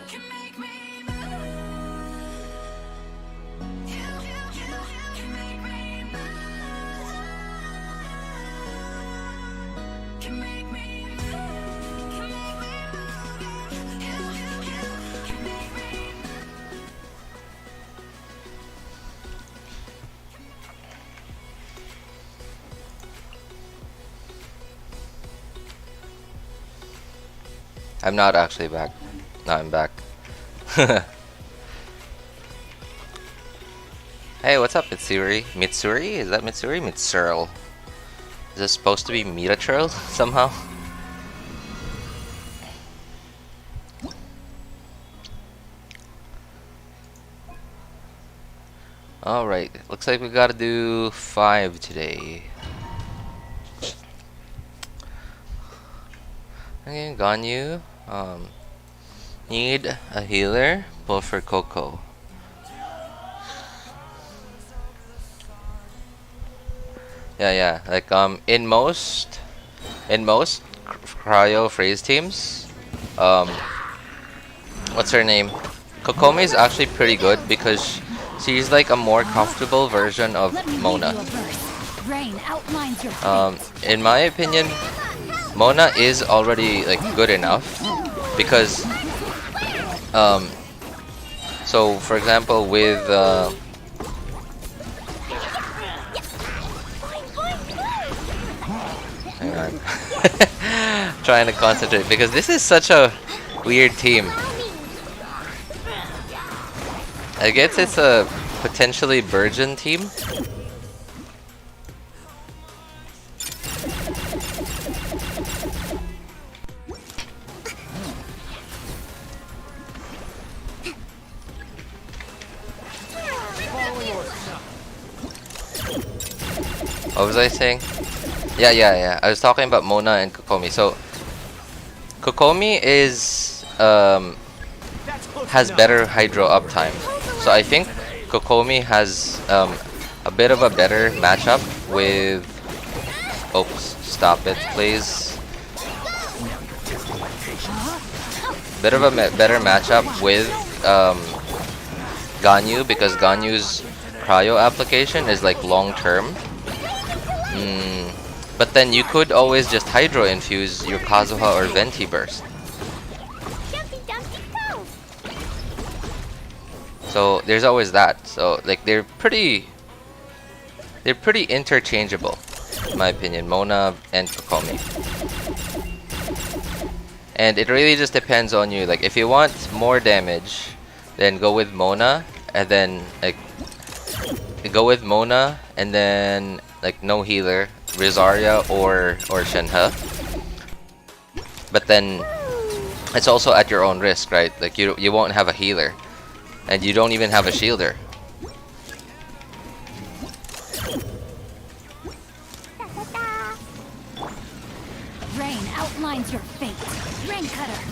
can make me move. You can make me move. Can make me move. Can make me move. You can make me move. I'm not actually back. No, I'm back. Hey, what's up, Mitsuri? Mitsuri? Is that Mitsuri? Mitsurl. Is this supposed to be Metachurl somehow? Alright, looks like we gotta do 5 today. Okay, Ganyu. Need a healer. Pull for Coco. Yeah. Like in most cryo phrase teams, what's her name? Kokomi is actually pretty good because she's like a more comfortable version of Let me read Mona. you a verse. Rain outlines your fate. In my opinion, Mona is already like good enough because so for example with hang on. Trying to concentrate because this is such a weird team. I guess it's a potentially virgin team. What was I saying? Yeah. I was talking about Mona and Kokomi. So Kokomi is has better hydro uptime. So I think Kokomi has a bit of a better matchup with. Oops! Stop it, please. Bit of a better matchup with Ganyu because Ganyu's cryo application is like long term. But then you could always just hydro infuse your Kazuha or Venti burst. Jumpy Dumpty go! So there's always that. So like they're pretty interchangeable, in my opinion, Mona and Kokomi. And it really just depends on you. Like if you want more damage, then go with Mona, and then like go with Mona, and then like no healer, Rizaria or Shenhe. But then it's also at your own risk, right? Like you won't have a healer, and you don't even have a shielder. Rain outlines your fate. Rain cutter.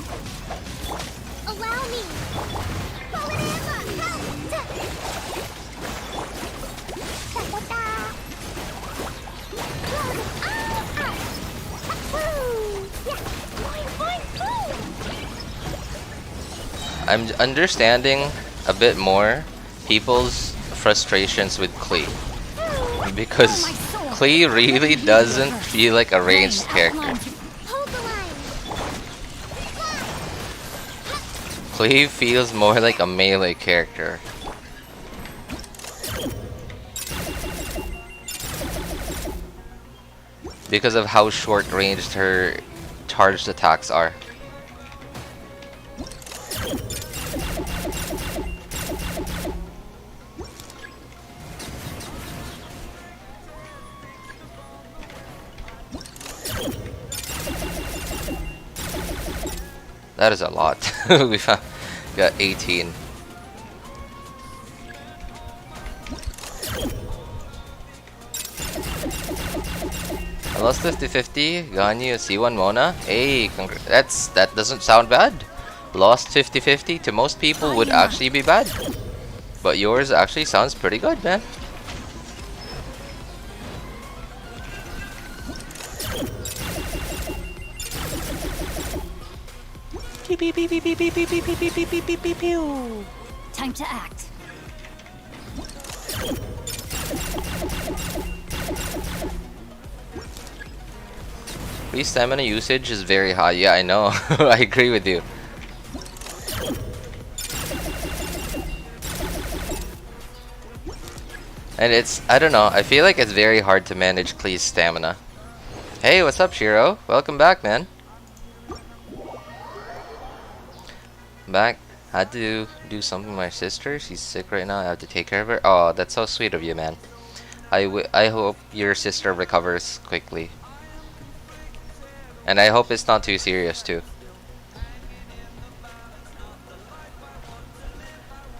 Allow me. I'm understanding a bit more people's frustrations with Klee, because Klee really doesn't feel like a ranged character. Hold the line. Klee feels more like a melee character. Because of how short-ranged her charged attacks are. That is a lot. We got 18. I lost 50-50. Ganyu, C1 Mona. Hey, that doesn't sound bad. Lost 50-50 to most people would actually be bad. But yours actually sounds pretty good, man. Time to act. Free stamina usage is very high. Yeah, I know. I agree with you. And I don't know, I feel like it's very hard to manage Klee's stamina. Hey, what's up, Shiro? Welcome back, man. Back. Had to do something with my sister. She's sick right now. I have to take care of her. Oh, that's so sweet of you, man. I hope your sister recovers quickly. And I hope it's not too serious, too.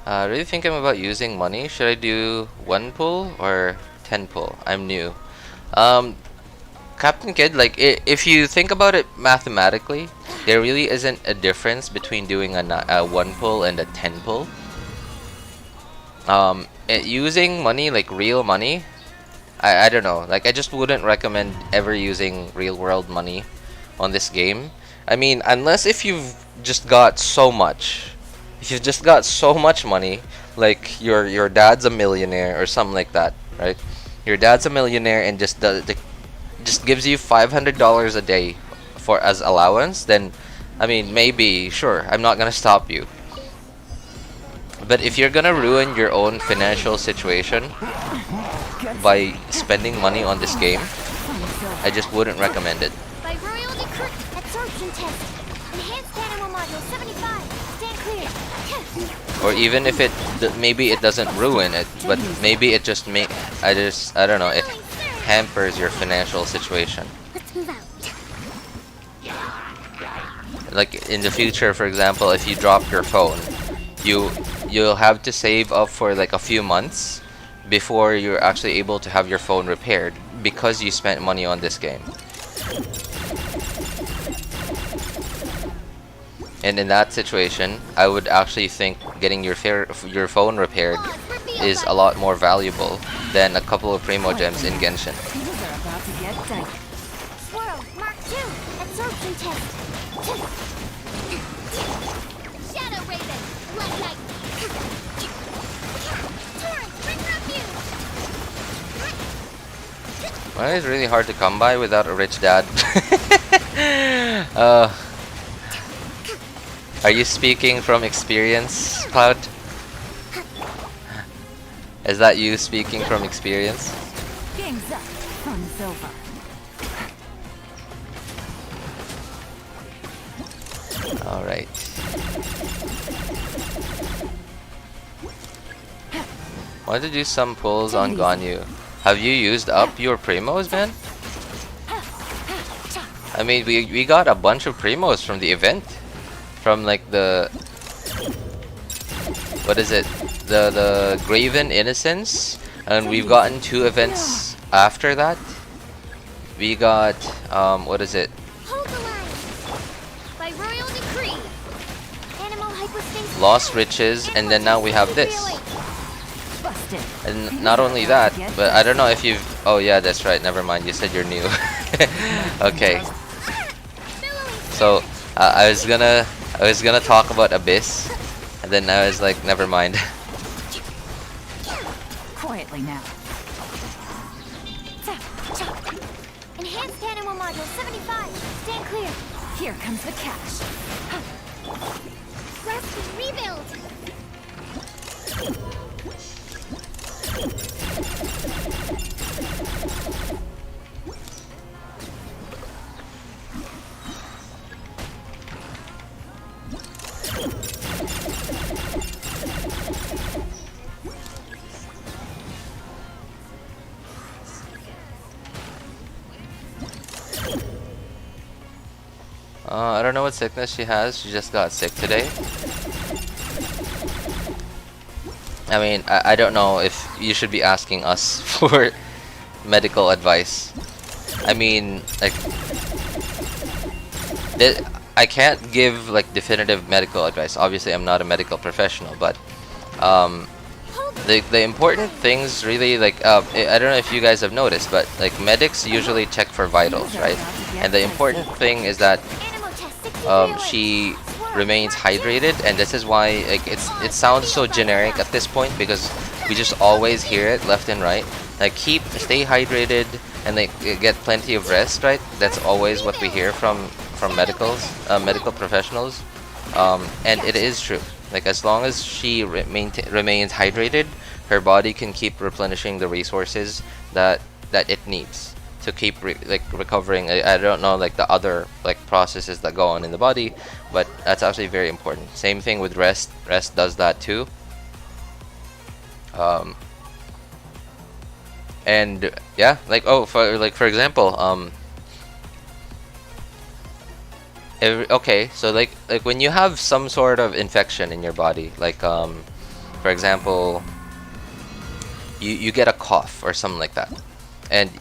Really thinking about using money. Should I do 1 pull or 10 pull? I'm new. Captain Kid, like, if you think about it mathematically, there really isn't a difference between doing a 1 pull and a 10 pull. Using money, like real money, I don't know. Like, I just wouldn't recommend ever using real world money on this game. I mean, unless if you've just got so much. If you've just got so much money, like your dad's a millionaire or something like that, right? Your dad's a millionaire and just gives you $500 a day for as allowance, then I mean, maybe, sure, I'm not gonna stop you. But if you're gonna ruin your own financial situation by spending money on this game, I just wouldn't recommend it. By royal decree, absorption test. Enhanced animal module 75. Stand clear. Or even if maybe it doesn't ruin it, but maybe it just I don't know, it hampers your financial situation. Let's move out. Like in the future, for example, if you drop your phone, you'll have to save up for like a few months before you're actually able to have your phone repaired because you spent money on this game. And in that situation, I would actually think getting your phone repaired is a lot more valuable than a couple of Primo Gems in Genshin. Things are about to get tight. Swirl, Mark 2. Absorption test. Shadow Raven. Light light. Torrent, bring refuge. Well, it's really hard to come by without a rich dad. Are you speaking from experience, Cloud? Is that you speaking from experience? Game's up. Fun's over. Alright. Want to do some pulls on Ganyu. Have you used up your primos, man? I mean, we got a bunch of primos from the event. From like the... What is it? The Graven Innocence. And we've gotten 2 events after that. We got, what is it? Hold the line. By royal decree. Animal hypostasis. Lost Riches, and then now we have this. Busted. And not only that, but I don't know if you've... Oh yeah, that's right, never mind, you said you're new. Okay. So, I was gonna talk about Abyss, and then I was like, never mind. Quietly now. Enhanced animal module 75. Stand clear. Here comes the cash. Rest and rebuild. I don't know what sickness she has. She just got sick today. I mean, I don't know if you should be asking us for medical advice. I mean, like, I can't give like definitive medical advice. Obviously, I'm not a medical professional, but the important things really, like, I don't know if you guys have noticed, but like medics usually check for vitals, right? And the important thing is that she remains hydrated, and this is why like it sounds so generic at this point, because we just always hear it left and right. Like, stay hydrated and like get plenty of rest, right? That's always what we hear from medical professionals, and it is true. Like, as long as she remains hydrated, her body can keep replenishing the resources that it needs to keep recovering. I don't know like the other like processes that go on in the body, but that's actually very important. Same thing with rest. Rest does that too. And yeah, like, for example, okay, so like when you have some sort of infection in your body, like for example, you get a cough or something like that, and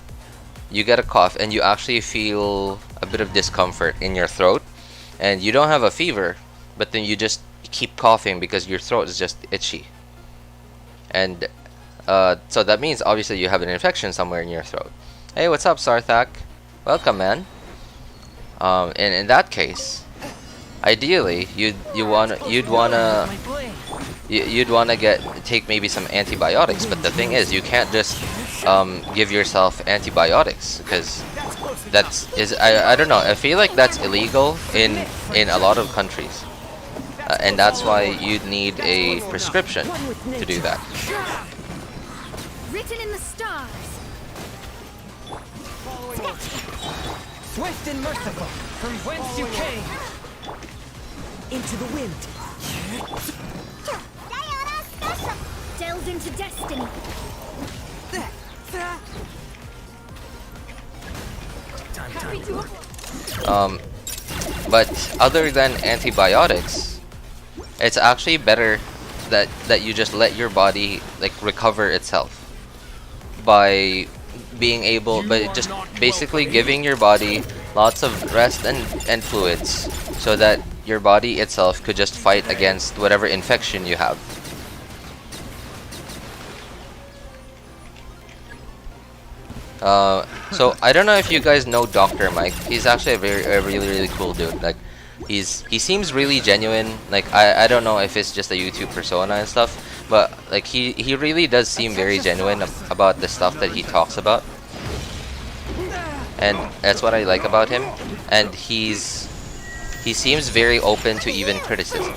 you get a cough and you actually feel a bit of discomfort in your throat, and you don't have a fever, but then you just keep coughing because your throat is just itchy, and so that means obviously you have an infection somewhere in your throat. Hey, what's up, Sarthak? Welcome, man. And in that case, ideally you'd wanna take maybe some antibiotics, but the thing is, you can't just give yourself antibiotics, because I don't know, I feel like that's illegal in a lot of countries, and that's why you'd need a prescription to do that. Written in the stars. Swift and merciful, from whence you came. Into the wind. Delved into destiny. But other than antibiotics, it's actually better that you just let your body like recover itself by being able, but just basically giving your body lots of rest and fluids, so that your body itself could just fight against whatever infection you have. So I don't know if you guys know Dr. Mike. He's actually a really cool dude. Like, he seems really genuine. Like, I don't know if it's just a YouTube persona and stuff, but like he really does seem very genuine about the stuff that he talks about, and that's what I like about him. And he seems very open to even criticism.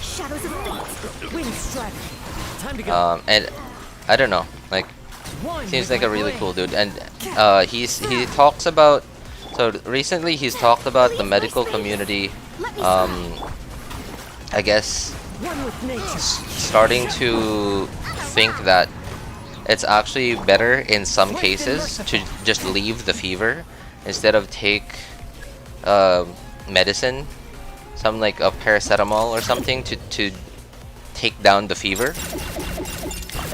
Shadows of fate. Wind strider. Time to go. And I don't know, like, seems like a really cool dude. And he talks about, so recently he's talked about the medical community, I guess, One with nature. starting to think that it's actually better in some cases to just leave the fever instead of take medicine, some like a paracetamol or something to take down the fever.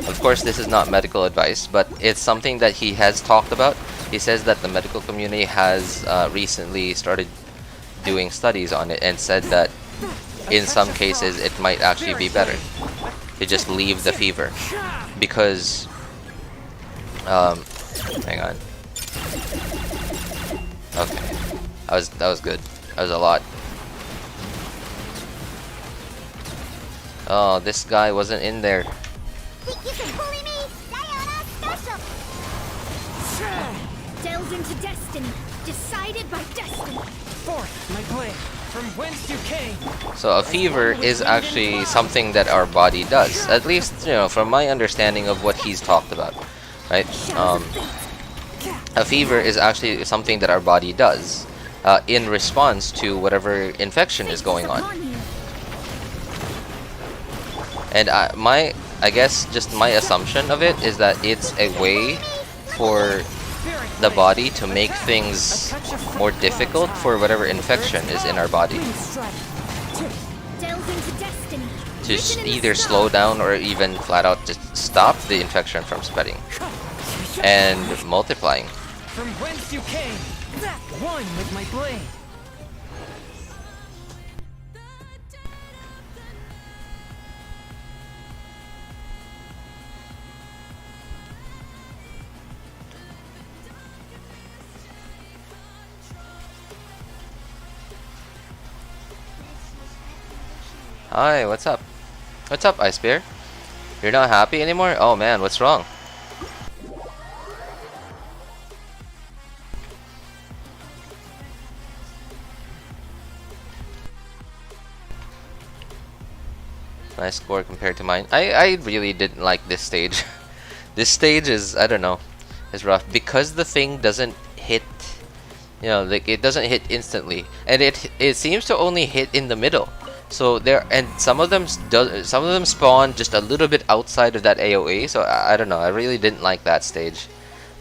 Of course, this is not medical advice, but it's something that he has talked about. He says that the medical community has recently started doing studies on it and said that in some cases it might actually be better to just leave the fever because hang on. Okay. That was good. That was a lot. Oh, this guy wasn't in there. Think you can bully me? Diana special! Delved into destiny. Decided by destiny. Forth, my blade, from whence you came. So a fever is actually something that our body does. At least, you know, from my understanding of what he's talked about, right? A fever is actually something that our body does in response to whatever infection is going on. And I guess just my assumption of it is that it's a way for the body to make things more difficult for whatever infection is in our body. To either slow down or even flat out just stop the infection from spreading and multiplying. From whence you came, one with my blade. Hi, what's up? What's up, Ice Bear? You're not happy anymore? Oh man, what's wrong? Nice score compared to mine. I really didn't like this stage. This stage is, I don't know, is rough because the thing doesn't hit, you know, like it doesn't hit instantly, and it seems to only hit in the middle. So there, and some of them spawn just a little bit outside of that AOE. So I don't know. I really didn't like that stage.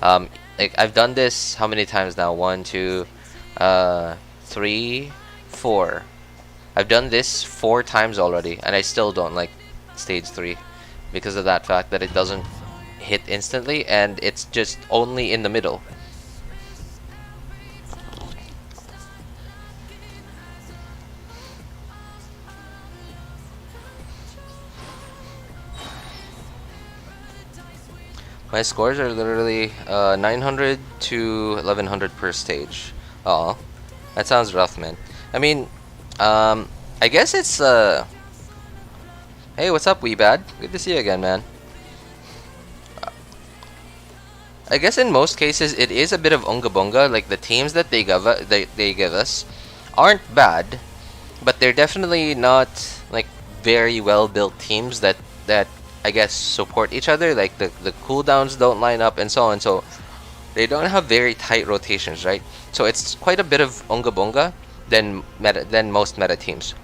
Like I've done this how many times now? 1, 2, 3, 4. I've done this 4 times already, and I still don't like stage 3 because of that fact that it doesn't hit instantly and it's just only in the middle. My scores are literally 900 to 1100 per stage. Oh, that sounds rough, man. I mean, I guess it's hey, what's up, Weebad? Good to see you again, man. I guess in most cases it is a bit of unga bunga. Like the teams that they give us aren't bad, but they're definitely not like very well built teams that I guess support each other. Like the cooldowns don't line up and so on, so they don't have very tight rotations, right? So it's quite a bit of unga bunga than most meta teams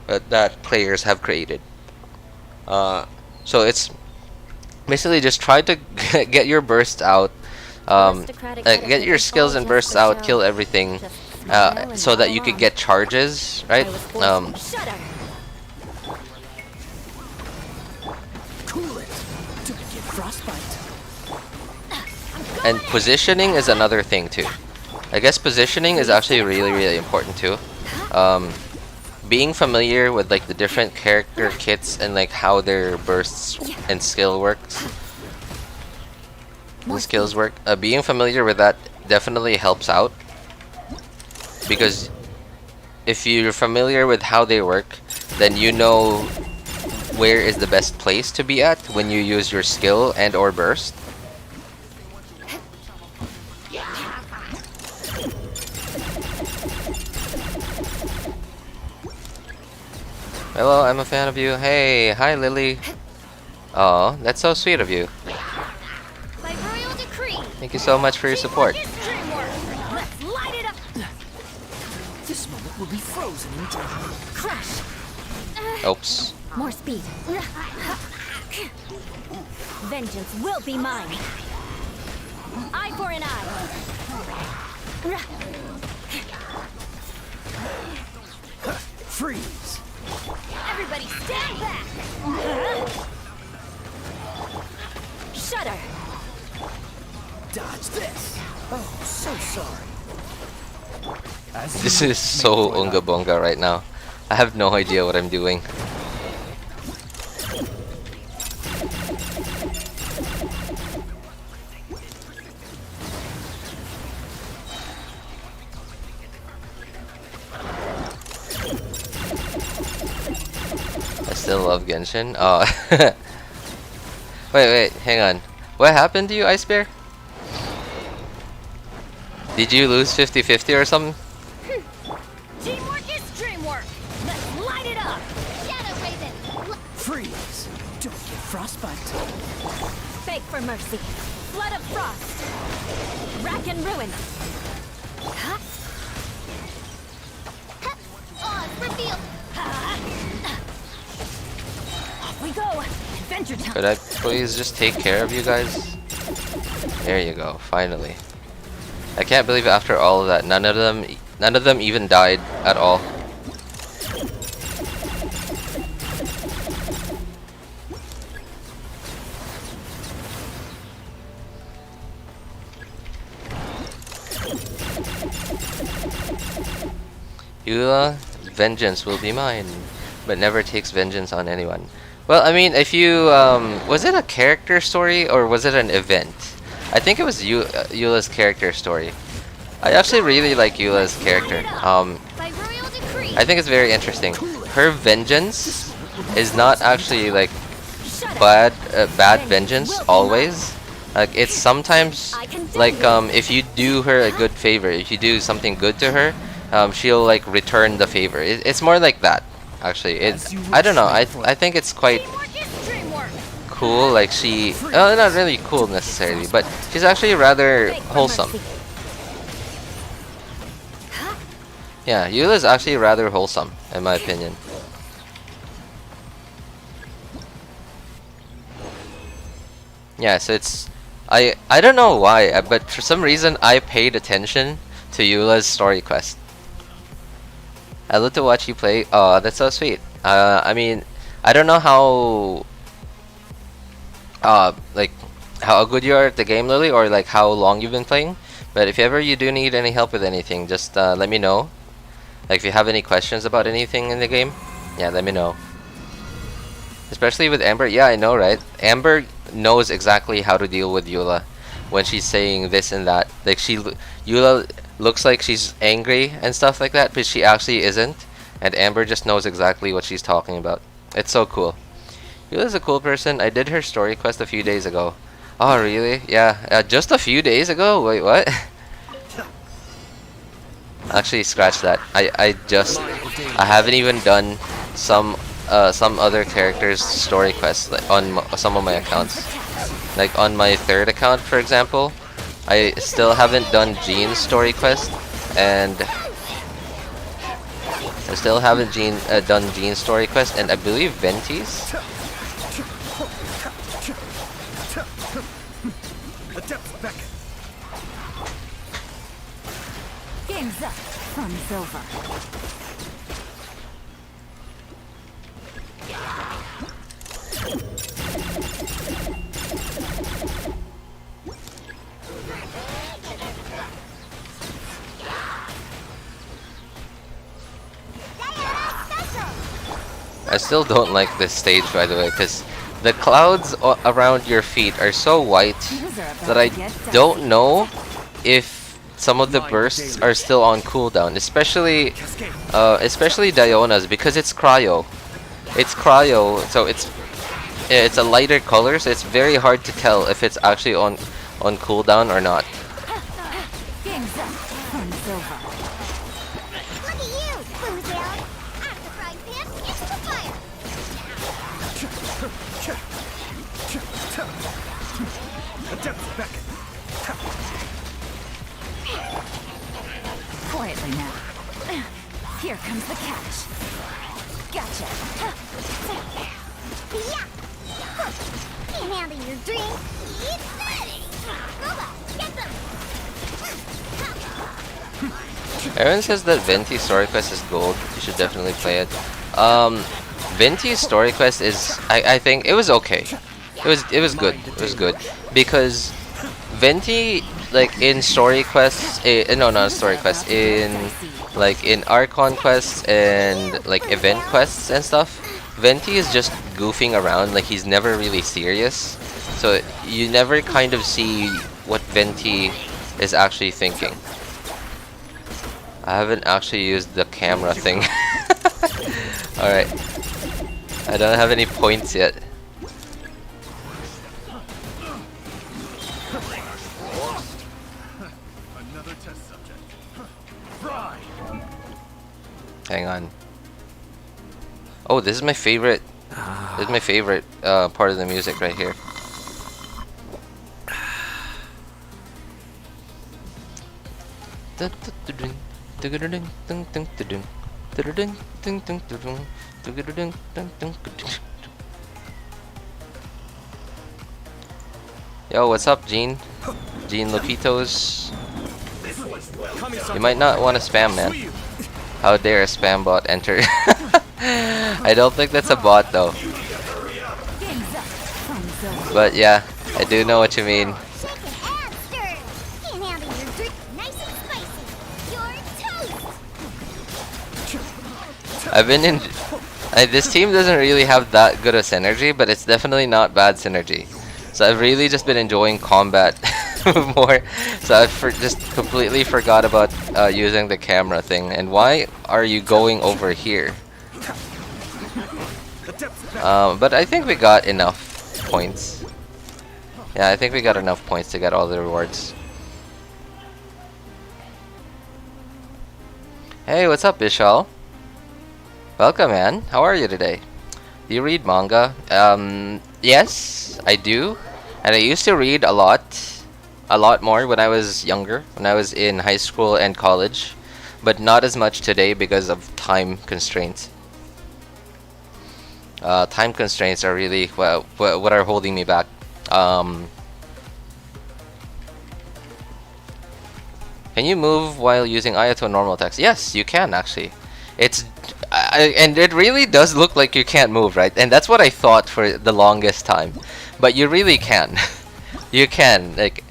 that players have created. So it's basically just try to get your bursts out, get your skills and bursts out, kill everything, so that you could get charges, right? And positioning is another thing too. I guess positioning is actually really important too. Being familiar with like the different character kits and like how their bursts and skills work. Being familiar with that definitely helps out, because if you're familiar with how they work, then you know where is the best place to be at when you use your skill and or burst. Hello, I'm a fan of you. Hey, hi Lily. Oh, that's so sweet of you. By royal decree. Thank you so much for your support. Let's light it up. This moment will be frozen in time. Crash. Oops. More speed. Vengeance will be mine. Eye for an eye. Freeze! Everybody stand back! Shudder! Dodge this! Oh, so sorry. This is so unga bunga right now. I have no idea what I'm doing. I still love Genshin. Oh. Wait, hang on. What happened to you, Ice Bear? Did you lose 50-50 or something? Teamwork is dreamwork! Let's light it up! Shadow Raven! Freeze! Don't get frostbite. Beg for mercy. Flood of frost. Rack and ruin. Huh? Oz revealed. Off we go. Adventure time. Could I please just take care of you guys? There you go, finally. I can't believe after all of that, none of them even died at all. Eula, vengeance will be mine, but never takes vengeance on anyone. Well, I mean, if you, was it a character story or was it an event? I think it was Eula's character story. I actually really like Eula's character. By royal decree. I think it's very interesting. Her vengeance is not actually like bad vengeance always. Like it's sometimes like if you do her a good favor, if you do something good to her, she'll like return the favor. It's more like that actually. I don't know. I think it's quite Teamwork is dreamwork. cool. Like she, not really cool necessarily, but she's actually rather Beg for wholesome. mercy. Yeah, Eula's actually rather wholesome, in my opinion. Yeah, so it's... I don't know why, but for some reason I paid attention to Eula's story quest. I love to watch you play. Oh, that's so sweet. I mean, I don't know how... like, how good you are at the game, Lily, or like how long you've been playing. But if ever you do need any help with anything, just let me know. Like if you have any questions about anything in the game, yeah, let me know. Especially with Amber, yeah, I know, right? Amber knows exactly how to deal with Eula when she's saying this and that. Like Eula looks like she's angry and stuff like that, but she actually isn't. And Amber just knows exactly what she's talking about. It's so cool. Eula's a cool person. I did her story quest a few days ago. Oh, really? Yeah, just a few days ago? Wait, what? Actually, scratch that. I haven't even done some other characters' story quests like, on some of my accounts. Like on my third account, for example, I still haven't done Jean's story quest, and I still haven't done Jean's story quest, and I believe Venti's. Game's up. Fun's over. I still don't like this stage, by the way, because the clouds around your feet are so white that I don't know if some of the bursts are still on cooldown, especially Diona's, because it's cryo. It's cryo, so it's a lighter color, so it's very hard to tell if it's actually on cooldown or not. Game's up. Fun's over. Look at you, loser! After frying pan, it's the fire! Quietly now. Here comes the catch. Gotcha. Yeah! Now handle your drink. It's ready. Boba, get them. Aaron says that Venti story quest is gold. You should definitely play it. Venti's story quest is, I think it was okay. It was good. It was good because Venti, like in story quests, no, not story quests, in like in Archon quests and like event quests and stuff. Venti is just goofing around, like he's never really serious. So you never kind of see what Venti is actually thinking. I haven't actually used the camera thing. Alright. I don't have any points yet. Another test subject. Hang on. Oh, this is my favorite. This is my favorite part of the music right here. Yo, what's up, Gene? Gene Lopitos. You might not want to spam, man. How dare a spam bot enter? I don't think that's a bot though. But yeah, I do know what you mean. Chicken and stir. Can't handle your drink. Nice and spicy. You're toast. I've been in. This team doesn't really have that good of synergy, but it's definitely not bad synergy. So I've really just been enjoying combat more. So I've just completely forgot about using the camera thing. And why are you going over here? But I think we got enough points. Yeah, I think we got enough points to get all the rewards. Hey, what's up, Bishal? Welcome, man. How are you today? Do you read manga? Yes, I do. And I used to read a lot more when I was younger, when I was in high school and college, but not as much today because of time constraints. Time constraints are really what are holding me back. Can you move while using Ayato normal text? Yes, you can actually. And it really does look like you can't move, right? And that's what I thought for the longest time. But you really can. You can, like,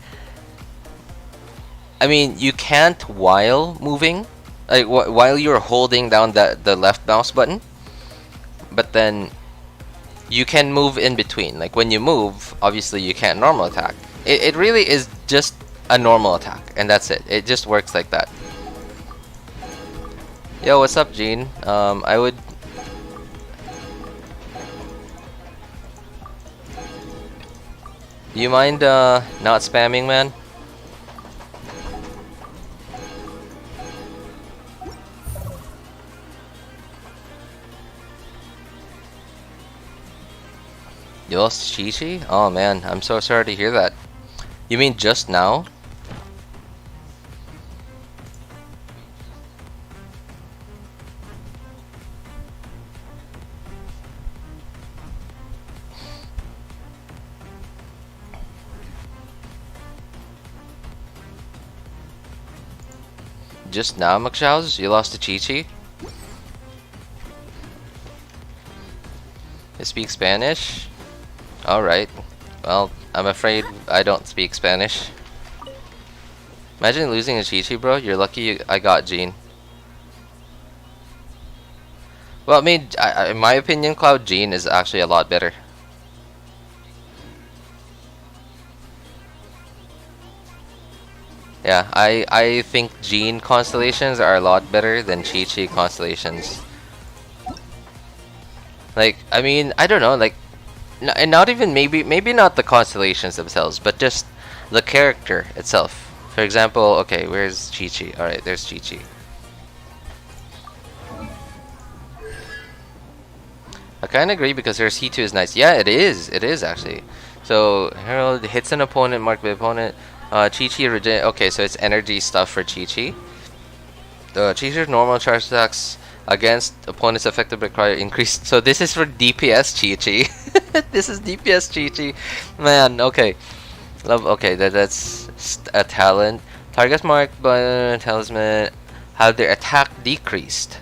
I mean, you can't while moving, like while you're holding down the left mouse button. But then you can move in between. Like when you move, obviously you can't normal attack. It really is just a normal attack, and that's it. It just works like that. Yo, what's up, Gene? I would. Do you mind not spamming, man? You lost Chi-Chi? Oh man, I'm so sorry to hear that. You mean just now? Just now, McShows? You lost to Chi-Chi? You speak Spanish? Alright. Well, I'm afraid I don't speak Spanish. Imagine losing a Chi-Chi, bro. You're lucky I got Gene. Well, I mean, in my opinion, Cloud Gene is actually a lot better. Yeah, I think Gene constellations are a lot better than Chi-Chi constellations. Like, I mean, I don't know, like, and not even maybe not the constellations themselves, but just the character itself. For example, okay, where's Chi-Chi? Alright, there's Chi-Chi. I kinda agree because her C2 is nice. Yeah, it is actually. So, Herald hits an opponent marked by opponent. Chi-Chi okay, so it's energy stuff for Chi-Chi. Chi-Chi's normal charge attacks against opponents affected by cryo increased. So this is for DPS Chi-Chi. This is DPS Chi-Chi. Man, okay. Love, okay, that's a talent. Targets marked by talisman have their attack decreased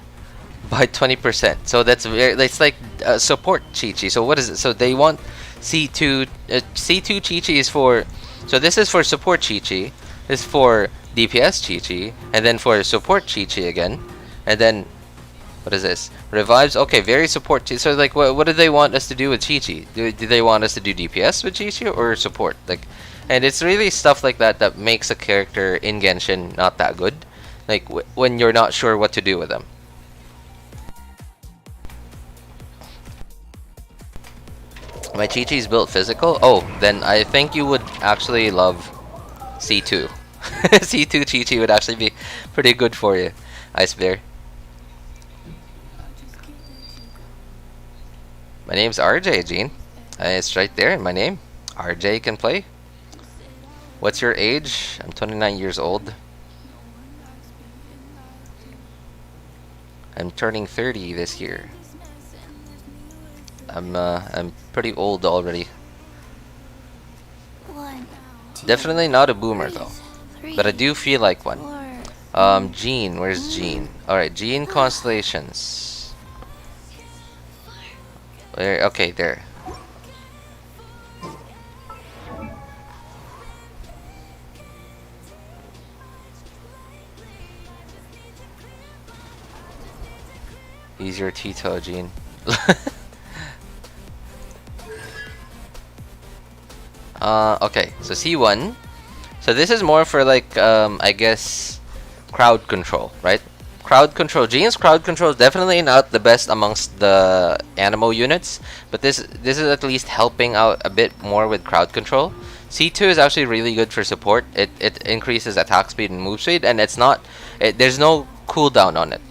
by 20%. So that's like support Chi-Chi. So what is it? So they want C2 C2 Chi-Chi is for, so this is for support Chi-Chi, this is for DPS Chi-Chi, and then for support Chi-Chi again. And then what is this? Revives. Okay, very support. So like, what do they want us to do with Chi-Chi? Do they want us to do DPS with Chi-Chi or support? Like, and it's really stuff like that that makes a character in Genshin not that good. Like when you're not sure what to do with them. My Chi-Chi is built physical. Oh, then I think you would actually love C2. C2 Chi-Chi would actually be pretty good for you, Ice Bear. My name's RJ, Gene. It's right there in my name. RJ can play. What's your age? I'm 29 years old. I'm turning 30 this year. I'm pretty old already. One, two, Definitely not a boomer though. three, But I do feel like one. four. Gene, where's Gene? Alright, Gene constellations. Where, okay, there. Use your Tito, Gene. Okay, so C1. So this is more for like, I guess, crowd control, right? Crowd control. Gene's crowd control is definitely not the best amongst the Animo units, but this is at least helping out a bit more with crowd control. C2 is actually really good for support. It increases attack speed and move speed, and it's not. There's no cooldown on it.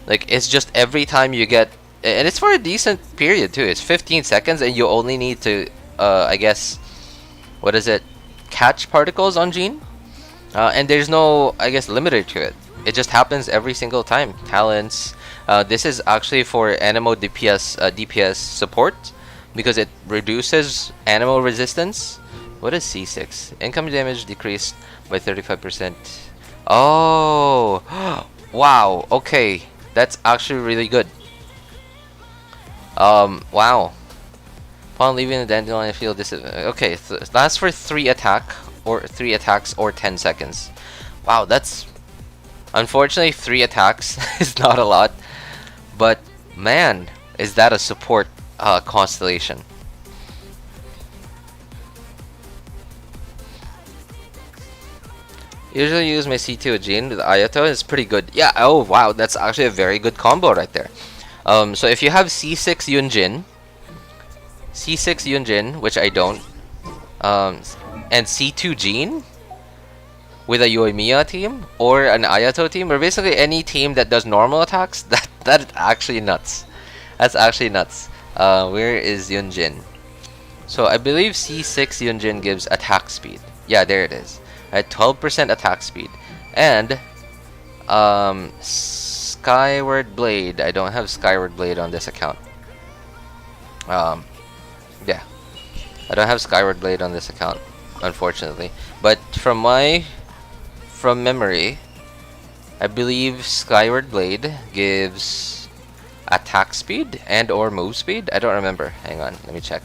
Like it's just every time you get, and it's for a decent period too. It's 15 seconds, and you only need to, I guess, what is it? Catch particles on Gene, and there's no, I guess, limiter to it. It just happens every single time. Talents. This is actually for Animo DPS support because it reduces Animo resistance. What is C6? Income damage decreased by 35%. Oh, wow. Okay, that's actually really good. Wow. Upon leaving the dandelion field, this is okay. Lasts for 3 attacks or 10 seconds. Wow, that's unfortunately 3 attacks is not a lot, but man, is that a support constellation. Usually use my C2 Gene with Ayato. It's pretty good. Yeah. Oh wow, that's actually a very good combo right there. So if you have C6 Yunjin, which I don't, and C2 Gene with a Yoimiya team or an Ayato team, or basically any team that does normal attacks, that's actually nuts. That's actually nuts. Where is Yunjin? So I believe C6 Yunjin gives attack speed. Yeah, there it is. At 12% attack speed. And Skyward Blade. I don't have Skyward Blade on this account. Yeah. I don't have Skyward Blade on this account, unfortunately. But from memory, I believe Skyward Blade gives attack speed and or move speed. I don't remember. Hang on, let me check.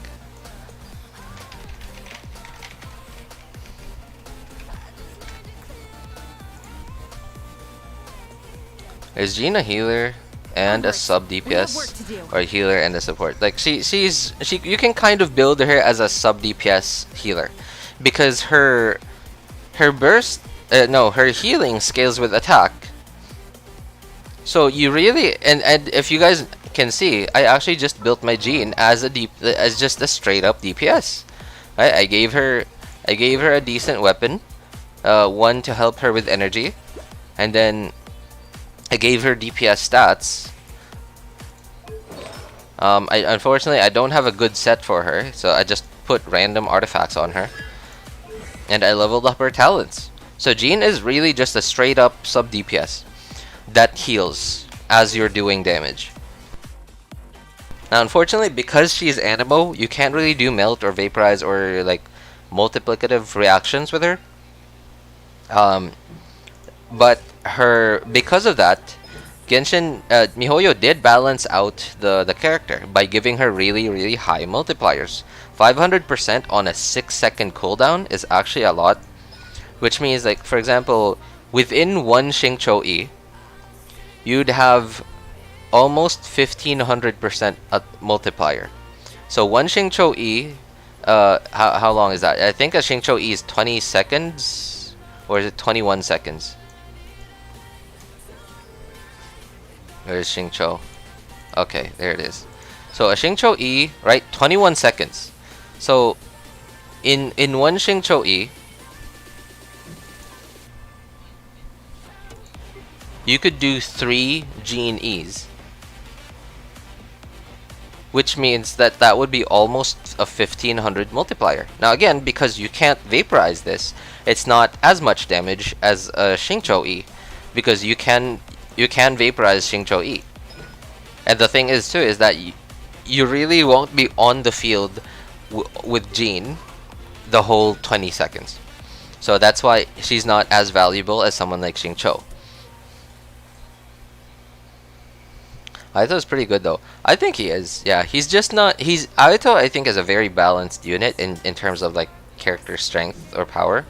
Is Gene a healer and a sub DPS, or a healer and a support? Like she you can kind of build her as a sub DPS healer because her burst her healing scales with attack. So you really, and if you guys can see, I actually just built my Gene as just a straight up DPS. Right? I gave her a decent weapon, one to help her with energy, and then I gave her DPS stats. Unfortunately, I don't have a good set for her, so I just put random artifacts on her. And I leveled up her talents. So Gene is really just a straight up sub DPS that heals as you're doing damage. Now, unfortunately, because she's Animo, you can't really do melt or vaporize or like multiplicative reactions with her. But because of that, Genshin Mihoyo did balance out the character by giving her really high multipliers. 500% on a 6-second cooldown is actually a lot, which means, like, for example, within one Xingqiu E, you'd have almost 1500% multiplier. So one Xingqiu E, how long is that? I think a Xingqiu E is 20 seconds, or is it 21 seconds? Where's Xingqiu? Okay, there it is. So a Xingqiu E, right? 21 seconds. So in one Xingqiu E, you could do 3 Gene Es, which means that that would be almost a 1500 multiplier. Now again, because you can't vaporize this, it's not as much damage as a Xingqiu E, because you can vaporize Xingqiu E. And the thing is too is that you really won't be on the field with Jean the whole 20 seconds. So that's why she's not as valuable as someone like Xingqiu. Aito's pretty good though. I think he is. Yeah, he's just not. Aito, I think, is a very balanced unit in terms of like character strength or power.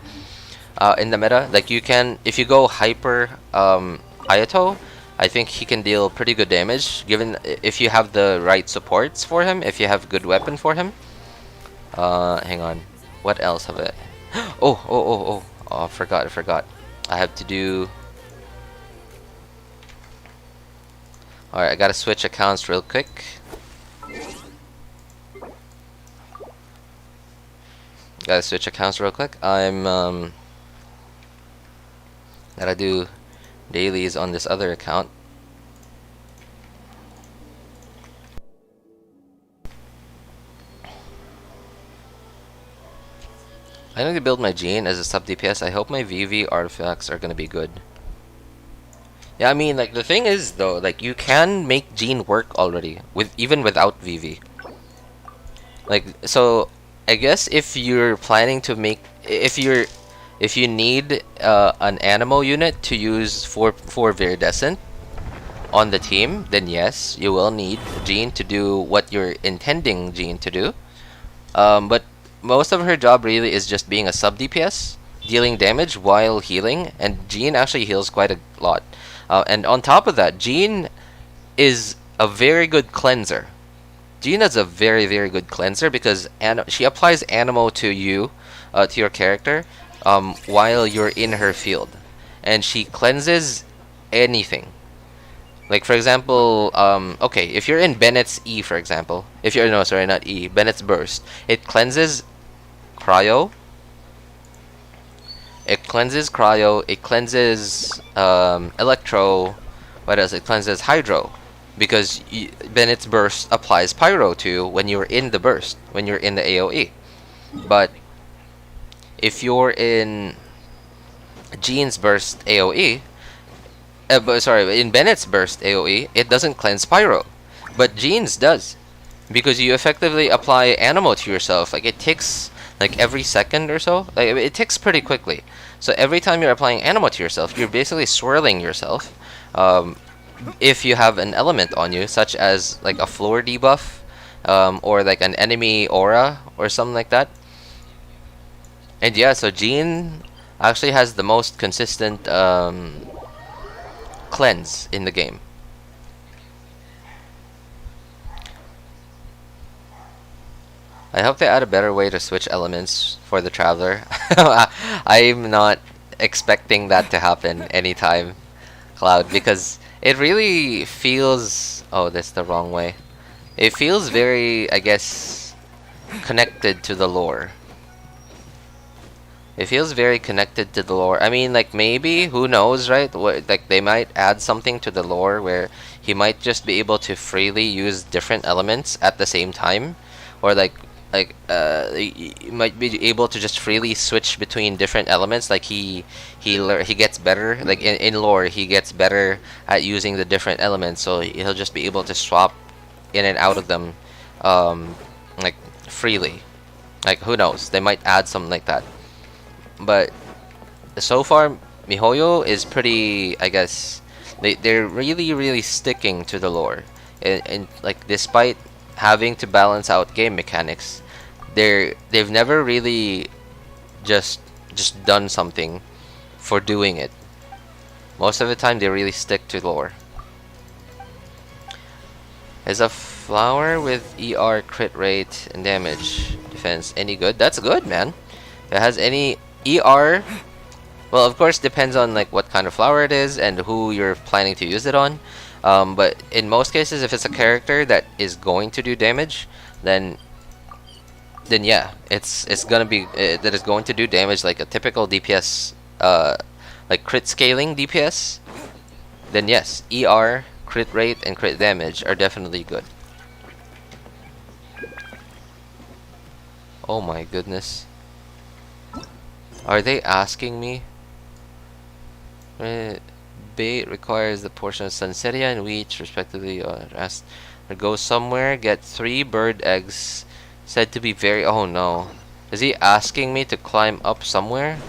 In the meta, like you can, if you go hyper Aito, I think he can deal pretty good damage given if you have the right supports for him. If you have good weapon for him. Hang on. What else have I? Oh! I forgot. I have to do. Alright, I gotta switch accounts real quick. I'm gotta do dailies on this other account. I need to build my Jean as a sub DPS. I hope my VV artifacts are gonna be good. Yeah, I mean, like, the thing is though, like, you can make Jean work already even without VV. Like, so I guess if you're planning to make, if you need an Animo unit to use for Viridescent on the team, then yes, you will need Jean to do what you're intending Jean to do. But most of her job really is just being a sub DPS, dealing damage while healing, and Jean actually heals quite a lot. And on top of that, Jean is a very good cleanser. Jean is a very good cleanser because she applies Animo to you, to your character, while you're in her field, and she cleanses anything. Like, for example, okay, if you're in Bennett's E, for example, not E, Bennett's Burst, it cleanses Cryo. It cleanses Electro. What else? It cleanses Hydro, because Bennett's Burst applies Pyro to when you're in the burst, when you're in the AoE. But if you're in Jean's Burst AoE, in Bennett's Burst AoE, it doesn't cleanse Pyro, but Jean's does, because you effectively apply Animo to yourself. Like, it takes like every second or so. Like, it ticks pretty quickly. So every time you're applying Animo to yourself, you're basically swirling yourself. If you have an element on you, such as like a floor debuff, or like an enemy aura or something like that. And yeah, so Jean actually has the most consistent cleanse in the game. I hope they add a better way to switch elements for the Traveler. I'm not expecting that to happen anytime, Cloud, because it really feels... Oh, that's the wrong way. It feels very, I guess, connected to the lore. It feels very connected to the lore. I mean, like, maybe, who knows, right? Like, they might add something to the lore where he might just be able to freely use different elements at the same time, or like he might be able to just freely switch between different elements. Like he gets better, like in lore he gets better at using the different elements, so he'll just be able to swap in and out of them, um, like freely. Like who knows? They might add something like that. But so far, MiHoYo is pretty. I guess they're really sticking to the lore, and like despite having to balance out game mechanics, they've never really just done something for doing it. Most of the time, they really stick to lore. Is a flower with ER crit rate and damage defense any good? That's good, man. If it has any ER, well, of course, depends on like what kind of flower it is and who you're planning to use it on. But in most cases, if it's a character that is going to do damage, then yeah, it's gonna be that is going to do damage like a typical DPS, like crit scaling DPS. Then yes, ER, crit rate, and crit damage are definitely good. Oh my goodness. Are they asking me? Bait requires the portion of Sunsetia and Wheat, respectively. Go somewhere, get 3 bird eggs. Said to be very. Oh no. Is he asking me to climb up somewhere?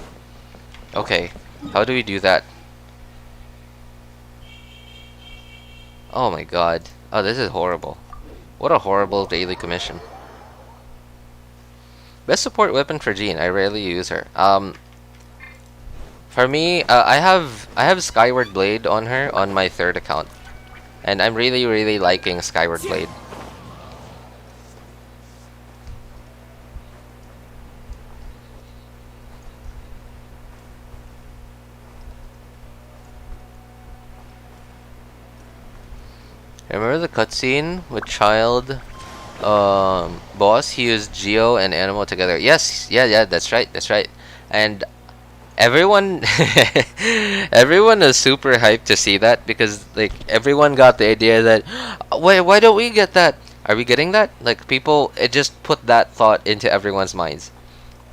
Okay. How do we do that? Oh my god. Oh, this is horrible. What a horrible daily commission. Best support weapon for Jean. I rarely use her. For me, I have Skyward Blade on her on my 3rd account, and I'm really liking Skyward Blade. Remember the cutscene with Child boss? He used Geo and Anemo together. Yes, yeah, that's right. And everyone everyone is super hyped to see that, because like everyone got the idea that why don't we get that? Are we getting that? Like people, it just put that thought into everyone's minds.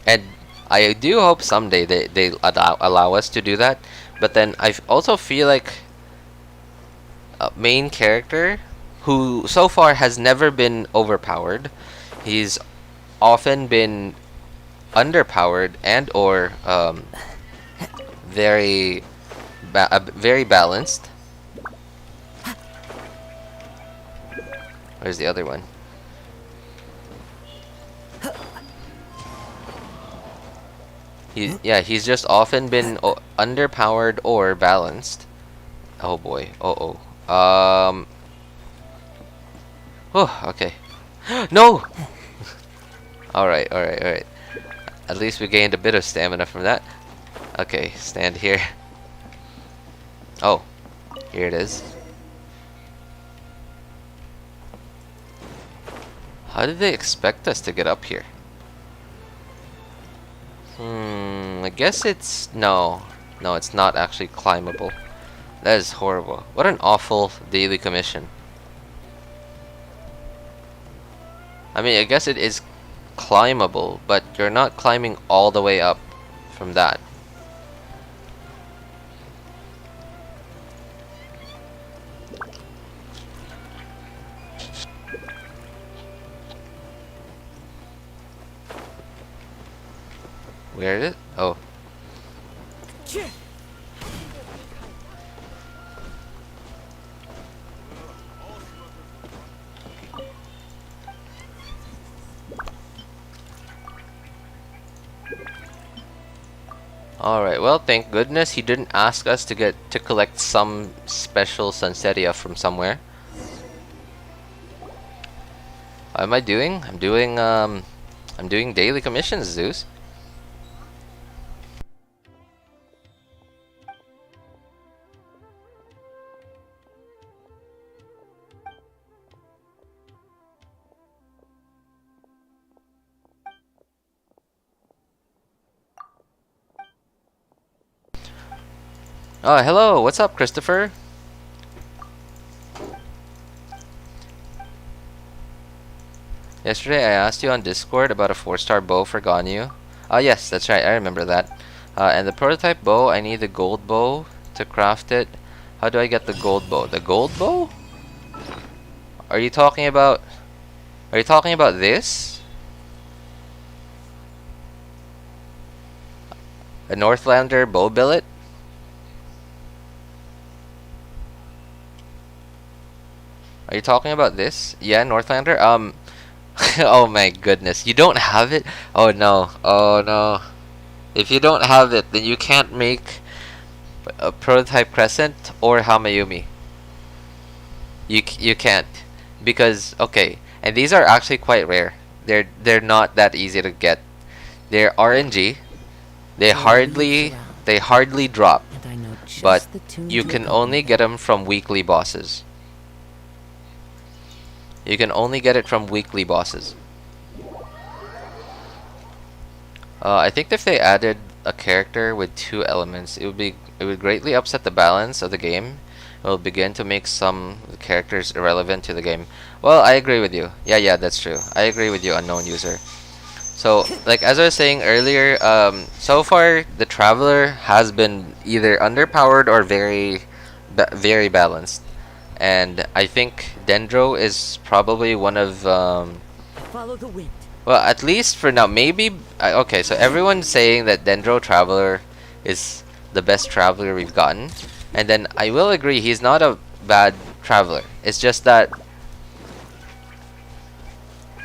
And I do hope someday they allow us to do that. But then I also feel like main character who so far has never been overpowered. He's often been underpowered and or very balanced. Where's the other one? He's just often been underpowered or balanced. Oh boy. Oh, okay. No! Alright. At least we gained a bit of stamina from that. Okay, stand here. Oh, here it is. How did they expect us to get up here? I guess it's... No, it's not actually climbable. That is horrible. What an awful daily commission. I mean, I guess it is climbable, but you're not climbing all the way up from that. Where is it? Oh. Alright, well, thank goodness he didn't ask us to collect some special Sunsetia from somewhere. What am I doing? I'm doing daily commissions, Zeus. Oh, hello. What's up, Christopher? Yesterday I asked you on Discord about a 4-star bow for Ganyu. Oh yes, that's right. I remember that. And the prototype bow, I need the gold bow to craft it. How do I get the gold bow? The gold bow? Are you talking about? Are you talking about this? A Northlander bow billet? Are you talking about this? Yeah, Northlander. Oh my goodness, you don't have it? Oh no, oh no. If you don't have it, then you can't make a prototype Crescent or Hamayumi. You can't, because okay, and these are actually quite rare. They're not that easy to get. They're RNG. They hardly drop, And I know just but the tune you to can go only with. get them from weekly bosses. You can only get it from weekly bosses. I think if they added a character with 2 elements, it would greatly upset the balance of the game. It will begin to make some characters irrelevant to the game. Well, I agree with you. Yeah, that's true. I agree with you, unknown user. So, like as I was saying earlier, so far the Traveler has been either underpowered or very balanced. And I think Dendro is probably one of Follow the wind. well, at least for now. Maybe okay. So everyone's saying that Dendro Traveler is the best Traveler we've gotten, and then I will agree he's not a bad Traveler. It's just that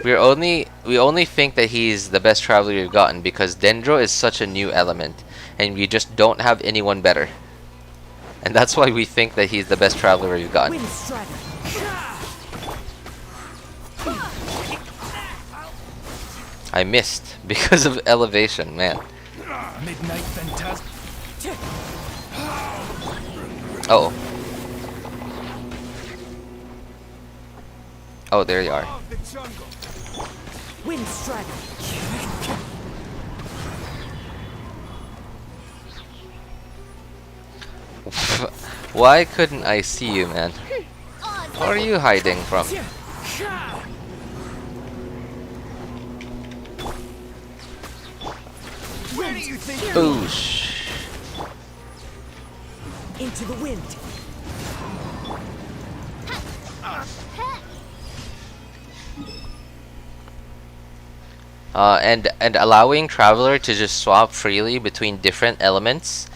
we only think that he's the best Traveler we've gotten because Dendro is such a new element, and we just don't have anyone better. And that's why we think that he's the best Traveler we've gotten. Wind strider. I missed because of elevation, man. Midnight Fantastic. Oh. Oh, there you are. The jungle. Wind strider. Why couldn't I see you, man? Where are you hiding from? Where do you think? Boosh. Into the wind. And allowing Traveler to just swap freely between different elements.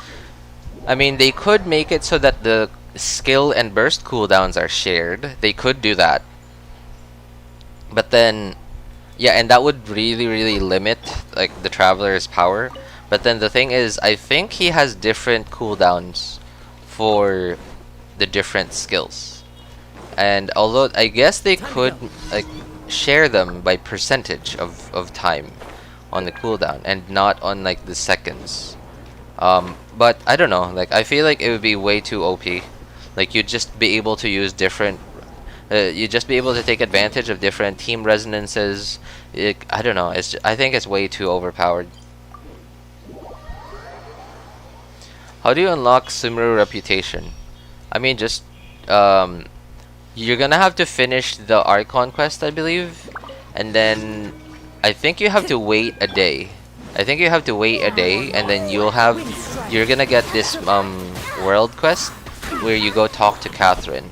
I mean, they could make it so that the skill and burst cooldowns are shared. They could do that. But then, yeah, and that would really limit like the Traveler's power. But then the thing is, I think he has different cooldowns for the different skills. And although I guess they could like share them by percentage of time on the cooldown and not on like the seconds. But I don't know, like I feel like it would be way too OP. Like you'd just be able to use different you'd just be able to take advantage of different team resonances. I don't know, I think it's way too overpowered. How do you unlock Sumeru reputation? I mean, just you're gonna have to finish the Archon quest, I believe, and then I think you have to wait a day. I think you have to wait a day, and then you're gonna get this world quest where you go talk to Catherine,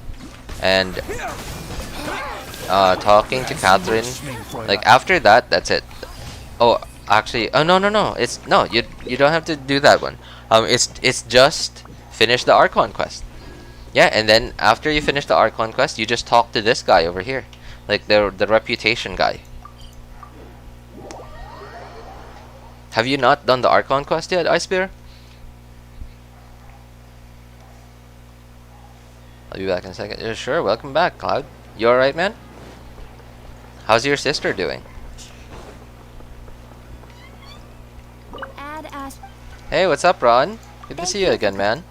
and talking to Catherine, like after that, that's it. Oh, actually, oh no, it's no, you don't have to do that one. It's just finish the Archon quest. Yeah, and then after you finish the Archon quest, you just talk to this guy over here, like the reputation guy. Have you not done the Archon quest yet, Icebear? I'll be back in a second. Yeah, sure, welcome back, Cloud. You alright, man? How's your sister doing? Add as Hey, what's up, Ron? Good to see you again, man.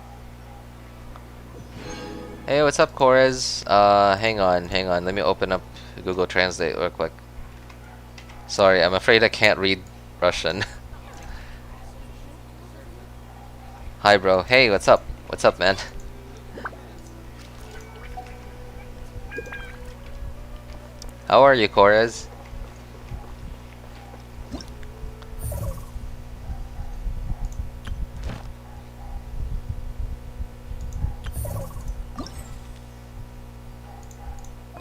Hey, what's up, Corez? Hang on. Let me open up Google Translate real quick. Sorry, I'm afraid I can't read Russian. Hi, bro. Hey, what's up? What's up, man? How are you, Corez?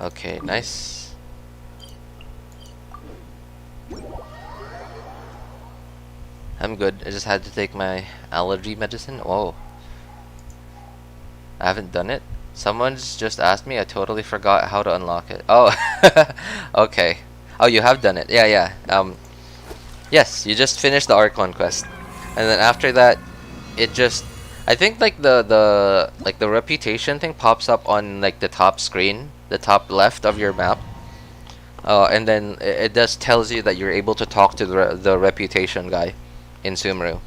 Okay, nice. I'm good. I just had to take my allergy medicine. Whoa. I haven't done it. Someone's just asked me. I totally forgot how to unlock it. Oh, okay. Oh, you have done it. Yeah, yeah. Yes, you just finished the Archon quest, and then after that, it just. I think like the reputation thing pops up on like the top screen, the top left of your map. And then it just tells you that you're able to talk to the reputation guy in Sumeru.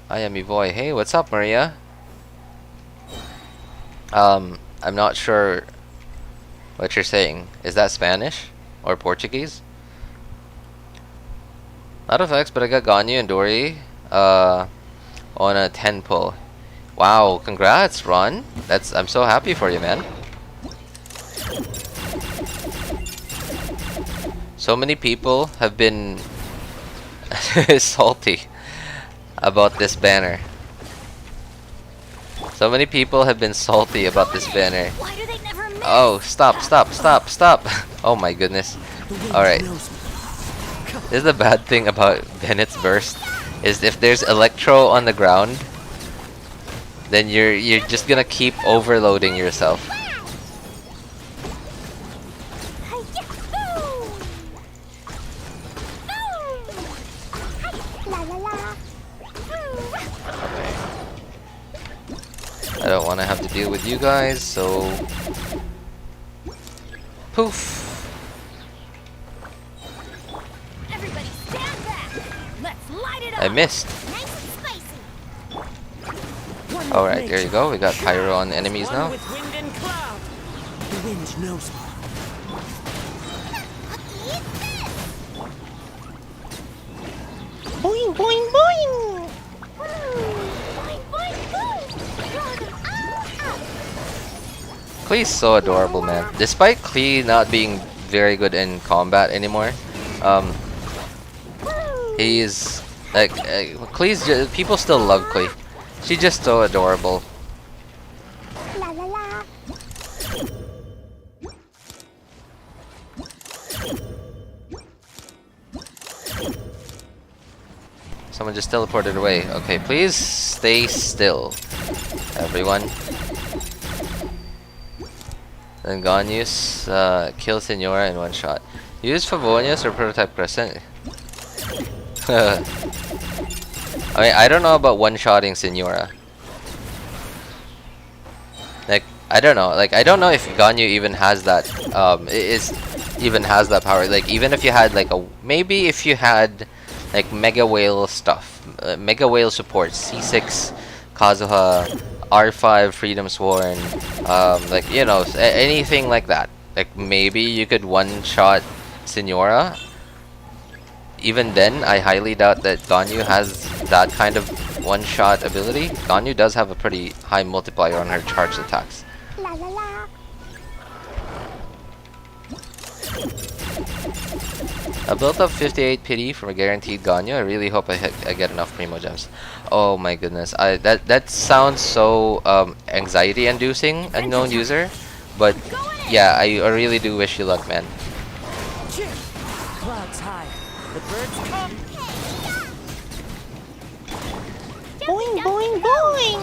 I am Evoy. Hey, what's up, Maria? I'm not sure what you're saying. Is that Spanish or Portuguese? Not effects, but I got Ganyu and Dori on a 10 pull. Wow, congrats, Ron. I'm so happy for you, man. So many people have been salty about this banner. So many people have been salty about this banner. Why do they never miss? Oh, stop, stop, stop, stop. Oh my goodness. Alright. This is the bad thing about Bennett's burst, is if there's Electro on the ground, then you're just gonna keep overloading yourself. I don't want to have to deal with you guys, so poof. Everybody stand back. Let's light it up. I missed. Nice and spicy. Alright, there you go. We got pyro on enemies now. With wind and cloud. The wind knows me. Boing, boing, boing. Boing, boing, boing. Draw them all out. Klee's so adorable, man. Despite Klee not being very good in combat anymore, he's like Klee's. People still love Klee. She's just so adorable. La la la. Someone just teleported away. Okay, please stay still, everyone. Then Ganyus kill Senora in one shot. Use Favonius or Prototype Crescent. I mean, I don't know about one-shotting Senora. Like, I don't know. Like, I don't know if Ganyu even has that. Even has that power. Like, even if you had like maybe if you had like Mega Whale stuff, Mega Whale support, C6, Kazuha, R5, Freedom Sworn, like you know anything like that. Like maybe you could one-shot Senora. Even then, I highly doubt that Ganyu has that kind of one-shot ability. Ganyu does have a pretty high multiplier on her charged attacks. La la la. I built up 58 pity from a guaranteed Ganyu. I really hope I get enough Primo Gems. Oh my goodness, that sounds so anxiety-inducing, unknown user. But yeah, I really do wish you luck, man. Clouds high. The birds come. Boing, boing, boing.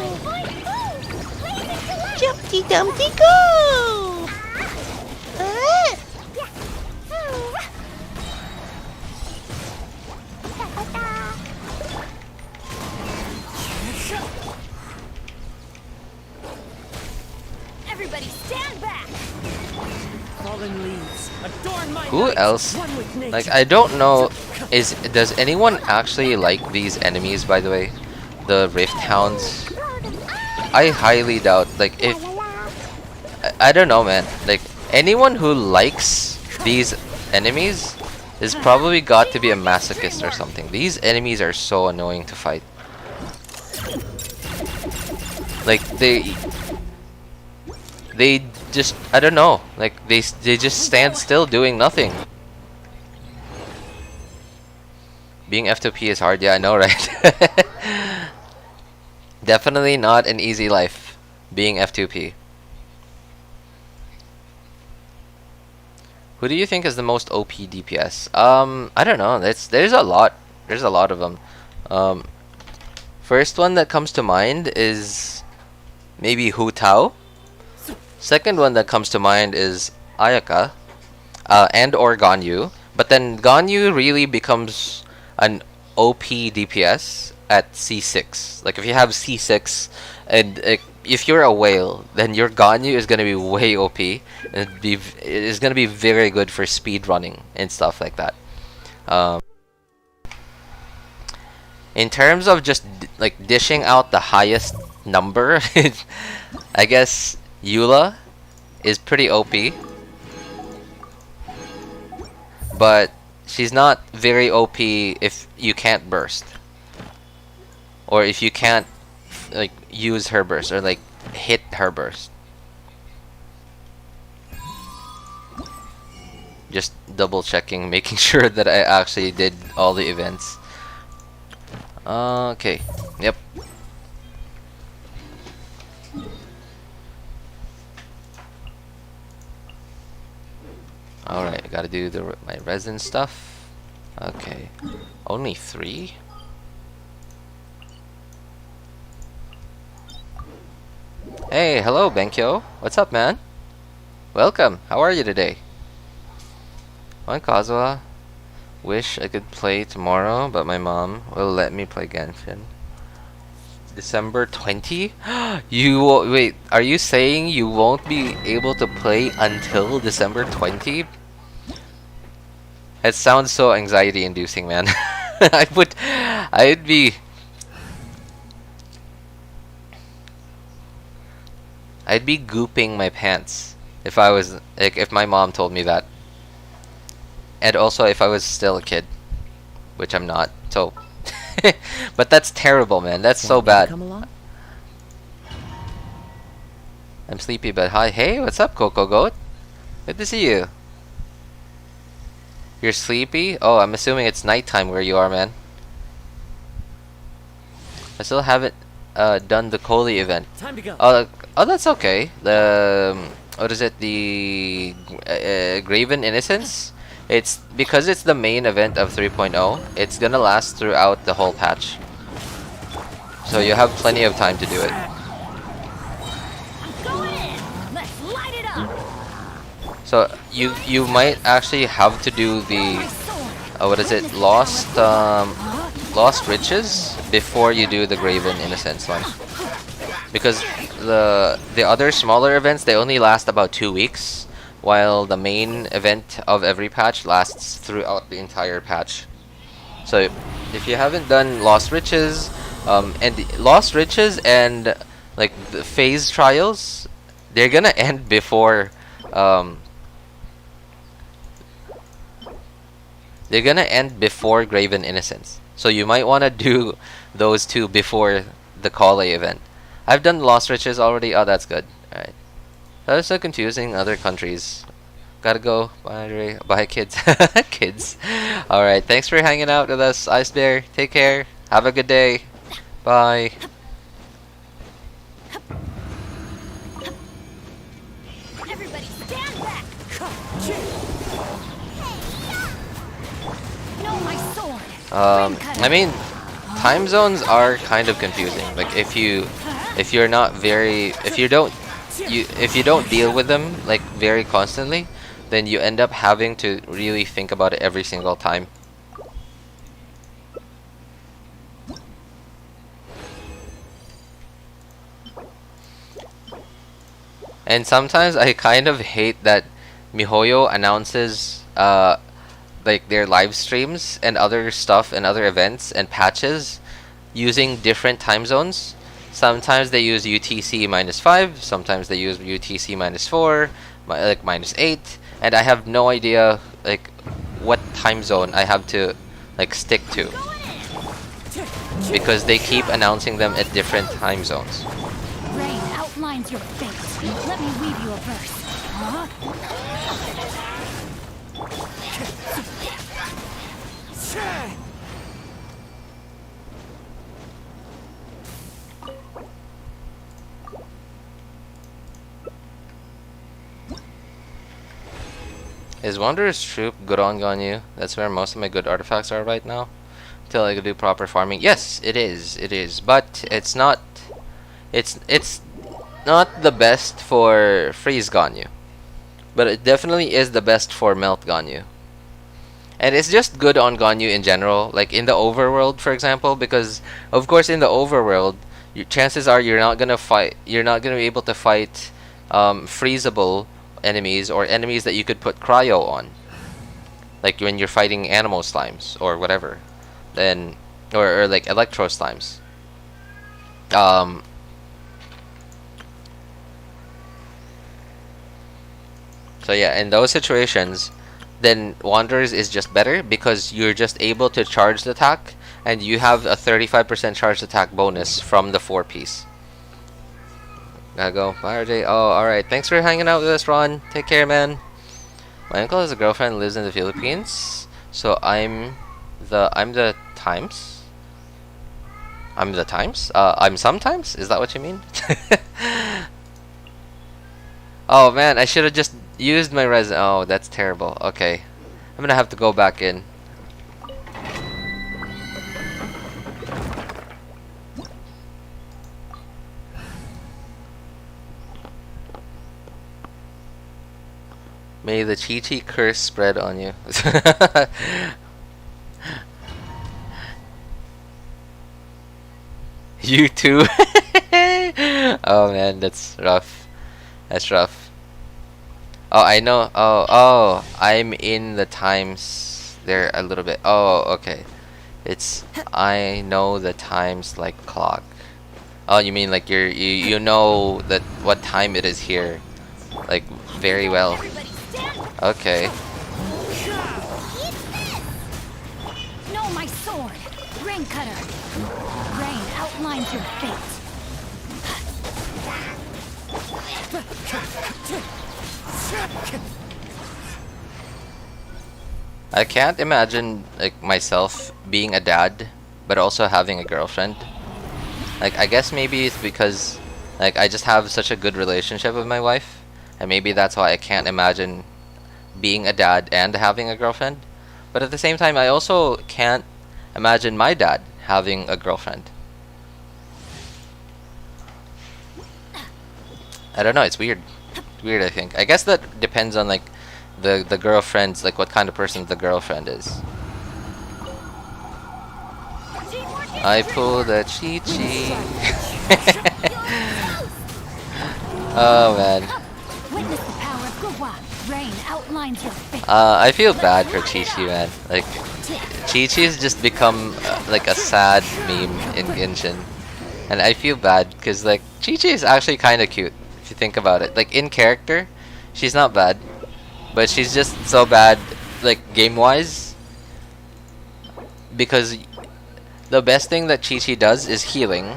Jumpty Dumpty go. Everybody stand back. Fallen leaves. Adorn my Who night. else? One with nature. Like, I don't know. Does anyone actually like these enemies, by the way? The Rift Hounds? I highly doubt. Like, if I don't know, man. Like, anyone who likes these enemies is probably got to be a masochist or something. These enemies are so annoying to fight. Like, they just, I don't know. Like, they just stand still doing nothing. Being F2P is hard, yeah, I know, right? Definitely not an easy life being F2P. Who do you think is the most OP DPS? I don't know. There's a lot. There's a lot of them. First one that comes to mind is maybe Hu Tao. Second one that comes to mind is Ayaka, and or Ganyu. But then Ganyu really becomes an OP DPS at C6. Like if you have C6 and if you're a whale, then your Ganyu is gonna be way OP and it is gonna be very good for speed running and stuff like that. In terms of just like dishing out the highest number, I guess Eula is pretty OP, but she's not very OP if you can't burst, or if you can't like use her burst or like hit her burst. Just double checking, making sure that I actually did all the events. Okay, yep. Alright, I gotta do my resin stuff. Okay, only 3? Hey, hello Benkyo. What's up, man? Welcome. How are you today? Hi, Kazuha. Wish I could play tomorrow, but my mom will let me play Genshin. December 20? Wait, are you saying you won't be able to play until December 20? It sounds so anxiety inducing, man. I'd be gooping my pants if I was like, if my mom told me that. And also if I was still a kid, which I'm not. So but that's terrible, man. That's so bad. Come along? I'm sleepy, but hi. Hey, what's up, Coco Goat? Good to see you. You're sleepy? Oh, I'm assuming it's nighttime where you are, man. I still haven't done the Koli event. Time to go. Oh, that's okay. The what is it? The Graven Innocence. It's because it's the main event of 3.0. It's gonna last throughout the whole patch, so you have plenty of time to do it. Going in. Let's light it up. So you might actually have to do the what is it? Lost Riches before you do the Graven Innocence one, because the other smaller events, they only last about 2 weeks, while the main event of every patch lasts throughout the entire patch. So if you haven't done Lost Riches, and like the phase trials, they're gonna end before Graven Innocence. So you might want to do those two before the Kale event. I've done Lost Riches already. Oh, that's good. Alright. That was so confusing. Other countries. Gotta go. Bye, bye kids. Kids. Alright, thanks for hanging out with us, Ice Bear. Take care. Have a good day. Bye. Everybody stand back. No, my sword. I mean, time zones are kind of confusing. Like if you don't deal with them like very constantly, then you end up having to really think about it every single time. And sometimes I kind of hate that MiHoYo announces like their live streams and other stuff and other events and patches using different time zones. Sometimes they use UTC -5, sometimes they use UTC -4, like -8, and I have no idea like what time zone I have to like stick to, because they keep announcing them at different time zones. Rain outlines your fate. Let me weave you a verse. Huh? Is Wanderer's Troop good on Ganyu? That's where most of my good artifacts are right now. Till I can do proper farming. Yes, it is. It is. But it's not. It's not the best for freeze Ganyu. But it definitely is the best for melt Ganyu. And it's just good on Ganyu in general, like in the overworld, for example, because of course in the overworld, chances are you're not gonna be able to fight freezable enemies or enemies that you could put cryo on, like when you're fighting animal slimes or whatever, then or like electro slimes. So yeah, in those situations, then Wanderers is just better because you're just able to charge the attack, and you have a 35% charged attack bonus from the 4-piece. Gotta go. Bye, RJ. Oh, alright. Thanks for hanging out with us, Ron. Take care, man. My uncle has a girlfriend, lives in the Philippines, so I'm the Times? I'm the Times? I'm sometimes? Is that what you mean? Oh man, I should have just used my resume. Oh, that's terrible. Okay. I'm gonna have to go back in. May the Chi-Chi curse spread on you. You too? Oh man, that's rough. That's rough. Oh, I know. Oh, I'm in the times there a little bit. Oh, okay. It's I know the times like clock. Oh, you mean like you know that what time it is here, like very well. Okay. No, my sword! Rain cutter! Rain outlines your fate. I can't imagine like myself being a dad, but also having a girlfriend. Like I guess maybe it's because like I just have such a good relationship with my wife, and maybe that's why I can't imagine being a dad and having a girlfriend. But at the same time, I also can't imagine my dad having a girlfriend. I don't know, it's weird. It's weird, I think. I guess that depends on like the girlfriend's, like what kind of person the girlfriend is. I pulled a Chi-Chi. Oh man. Witness the power of Gua. Rain outlines your fate. I feel bad for Chi-Chi, man. Like Chi-Chi's just become like a sad meme in Genshin. And I feel bad because like Chi-Chi is actually kind of cute if you think about it. Like in character, she's not bad, but she's just so bad like game-wise, because the best thing that Chi-Chi does is healing,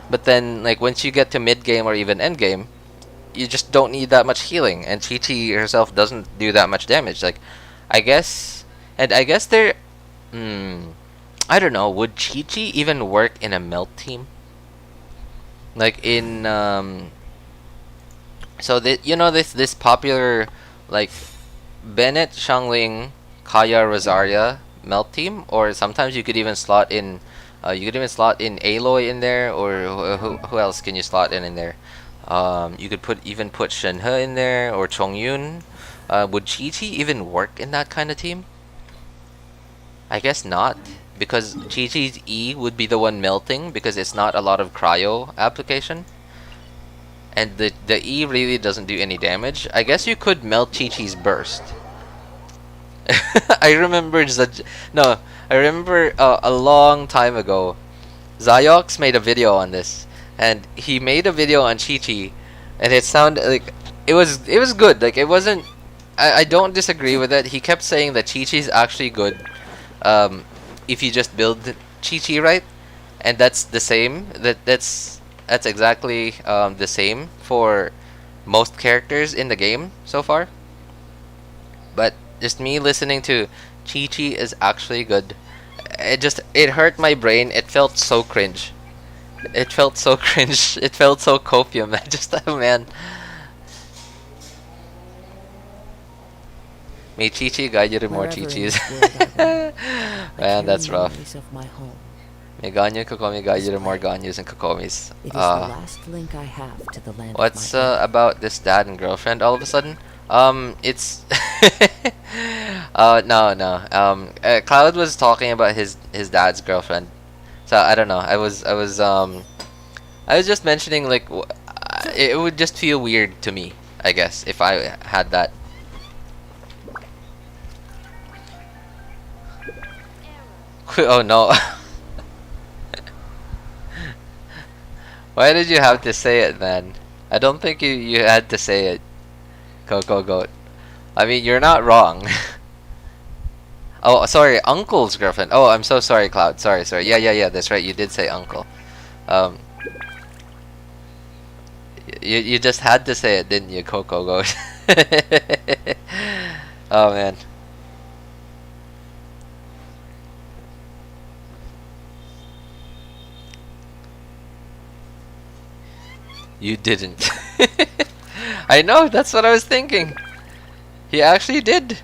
but then like once you get to mid-game or even end-game, you just don't need that much healing, and Chi-Chi herself doesn't do that much damage. Like I guess there I don't know, would Chi-Chi even work in a melt team? Like in so that you know this popular like Bennett, Xiangling, Kaya, Rosaria melt team, or sometimes you could even slot in Aloy in there, or who else can you slot in there? You could even put Shenhe in there, or Chongyun. Would Chi-Chi even work in that kind of team? I guess not, because Chi-Chi's E would be the one melting because it's not a lot of cryo application. And the E really doesn't do any damage. I guess you could melt Chi-Chi's burst. I remember a long time ago, Zyox made a video on this, and he made a video on Chi-Chi, and it sounded like it was good. Like it wasn't. I don't disagree with it. He kept saying that Chi-Chi's actually good, if you just build Chi-Chi right, and that's the same. That's exactly the same for most characters in the game so far. But just me listening to Chi-Chi is actually good. It hurt my brain. It felt so cringe. It felt so cringe. It felt so copium. Oh man. May Chi-Chi guide you to more Wherever in Chi-Chis. this world I roam, I Man, carry that's rough. memories of my home. May Ganyu and Kokomi guide you to more Ganyus and Kokomis. It is the last link I have to the land What's of my birth. about this dad and girlfriend all of a sudden? It's no. Cloud was talking about his dad's girlfriend. So I don't know. I was just mentioning like it would just feel weird to me, I guess, if I had that. Oh no. Why did you have to say it, man? I don't think you had to say it, Coco Goat. I mean, you're not wrong. Oh, sorry, uncle's girlfriend. Oh, I'm so sorry, Cloud. Sorry. Yeah, that's right. You did say uncle. You just had to say it, didn't you, Coco Goat? Oh man. You didn't. I know, that's what I was thinking. He actually did.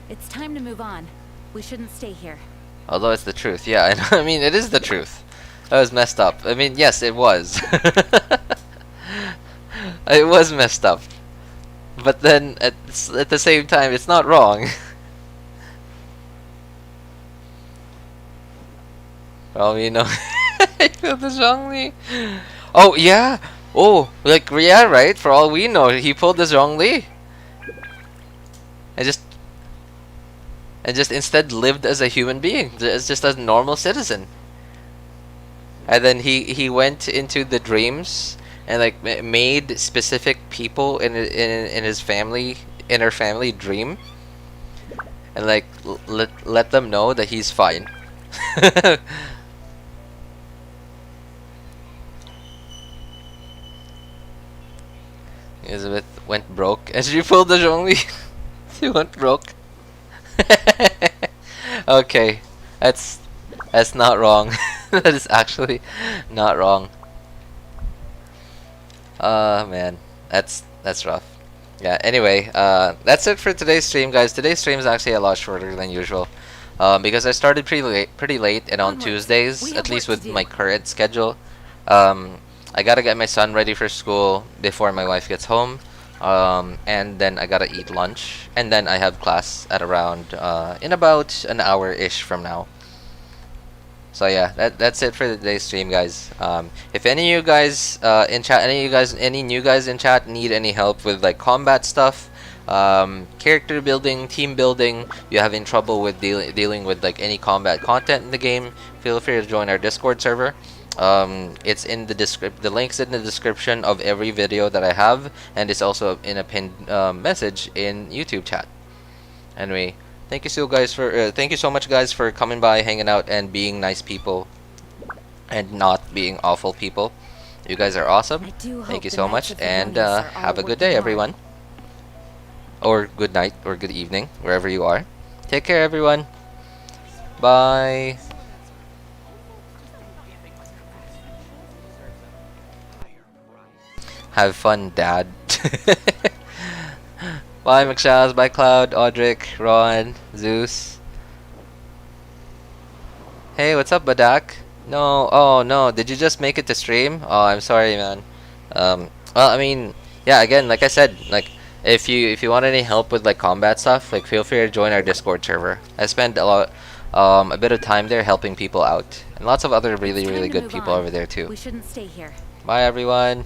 It's time to move on. We shouldn't stay here. Although it's the truth. Yeah, I mean, it is the truth. That was messed up. I mean, yes, it was. It was messed up. But then, at the same time, it's not wrong. Well, you know, I feel the Zhongli. Oh yeah. Oh, like yeah, right. For all we know, he pulled the Zhongli. And just instead lived as a human being, just as a normal citizen. And then he went into the dreams and like made specific people in his family, in her family, dream, and like let them know that he's fine. Elizabeth went broke as she pulled the Zhongli. She went broke. Okay, that's not wrong. That is actually not wrong. Man, that's rough. Yeah. Anyway, that's it for today's stream, guys. Today's stream is actually a lot shorter than usual, because I started pretty late, and on Tuesdays, at least with my current schedule, I gotta get my son ready for school before my wife gets home, and then I gotta eat lunch, and then I have class at around in about an hour-ish from now. So yeah, that's it for today's stream, guys. If any of you guys in chat, any new guys in chat need any help with like combat stuff, character building, team building, you having trouble with dealing with like any combat content in the game, feel free to join our Discord server. It's in the link's in the description of every video that I have, and it's also in a pinned message in YouTube chat. Anyway, thank you so much, guys, for coming by, hanging out, and being nice people, and not being awful people. You guys are awesome. Thank you so much, and have a good day, everyone, or good night, or good evening, wherever you are. Take care, everyone. Bye. Have fun, Dad. Bye, McShaws. Bye, Cloud, Audric, Ron, Zeus. Hey, what's up, Badak? No, oh no, did you just make it to stream? Oh, I'm sorry, man. Well, I mean, yeah, again, like I said, like if you want any help with like combat stuff, like feel free to join our Discord server. I spend a bit of time there helping people out, and lots of other really good people over there too. We shouldn't stay here. Bye, everyone.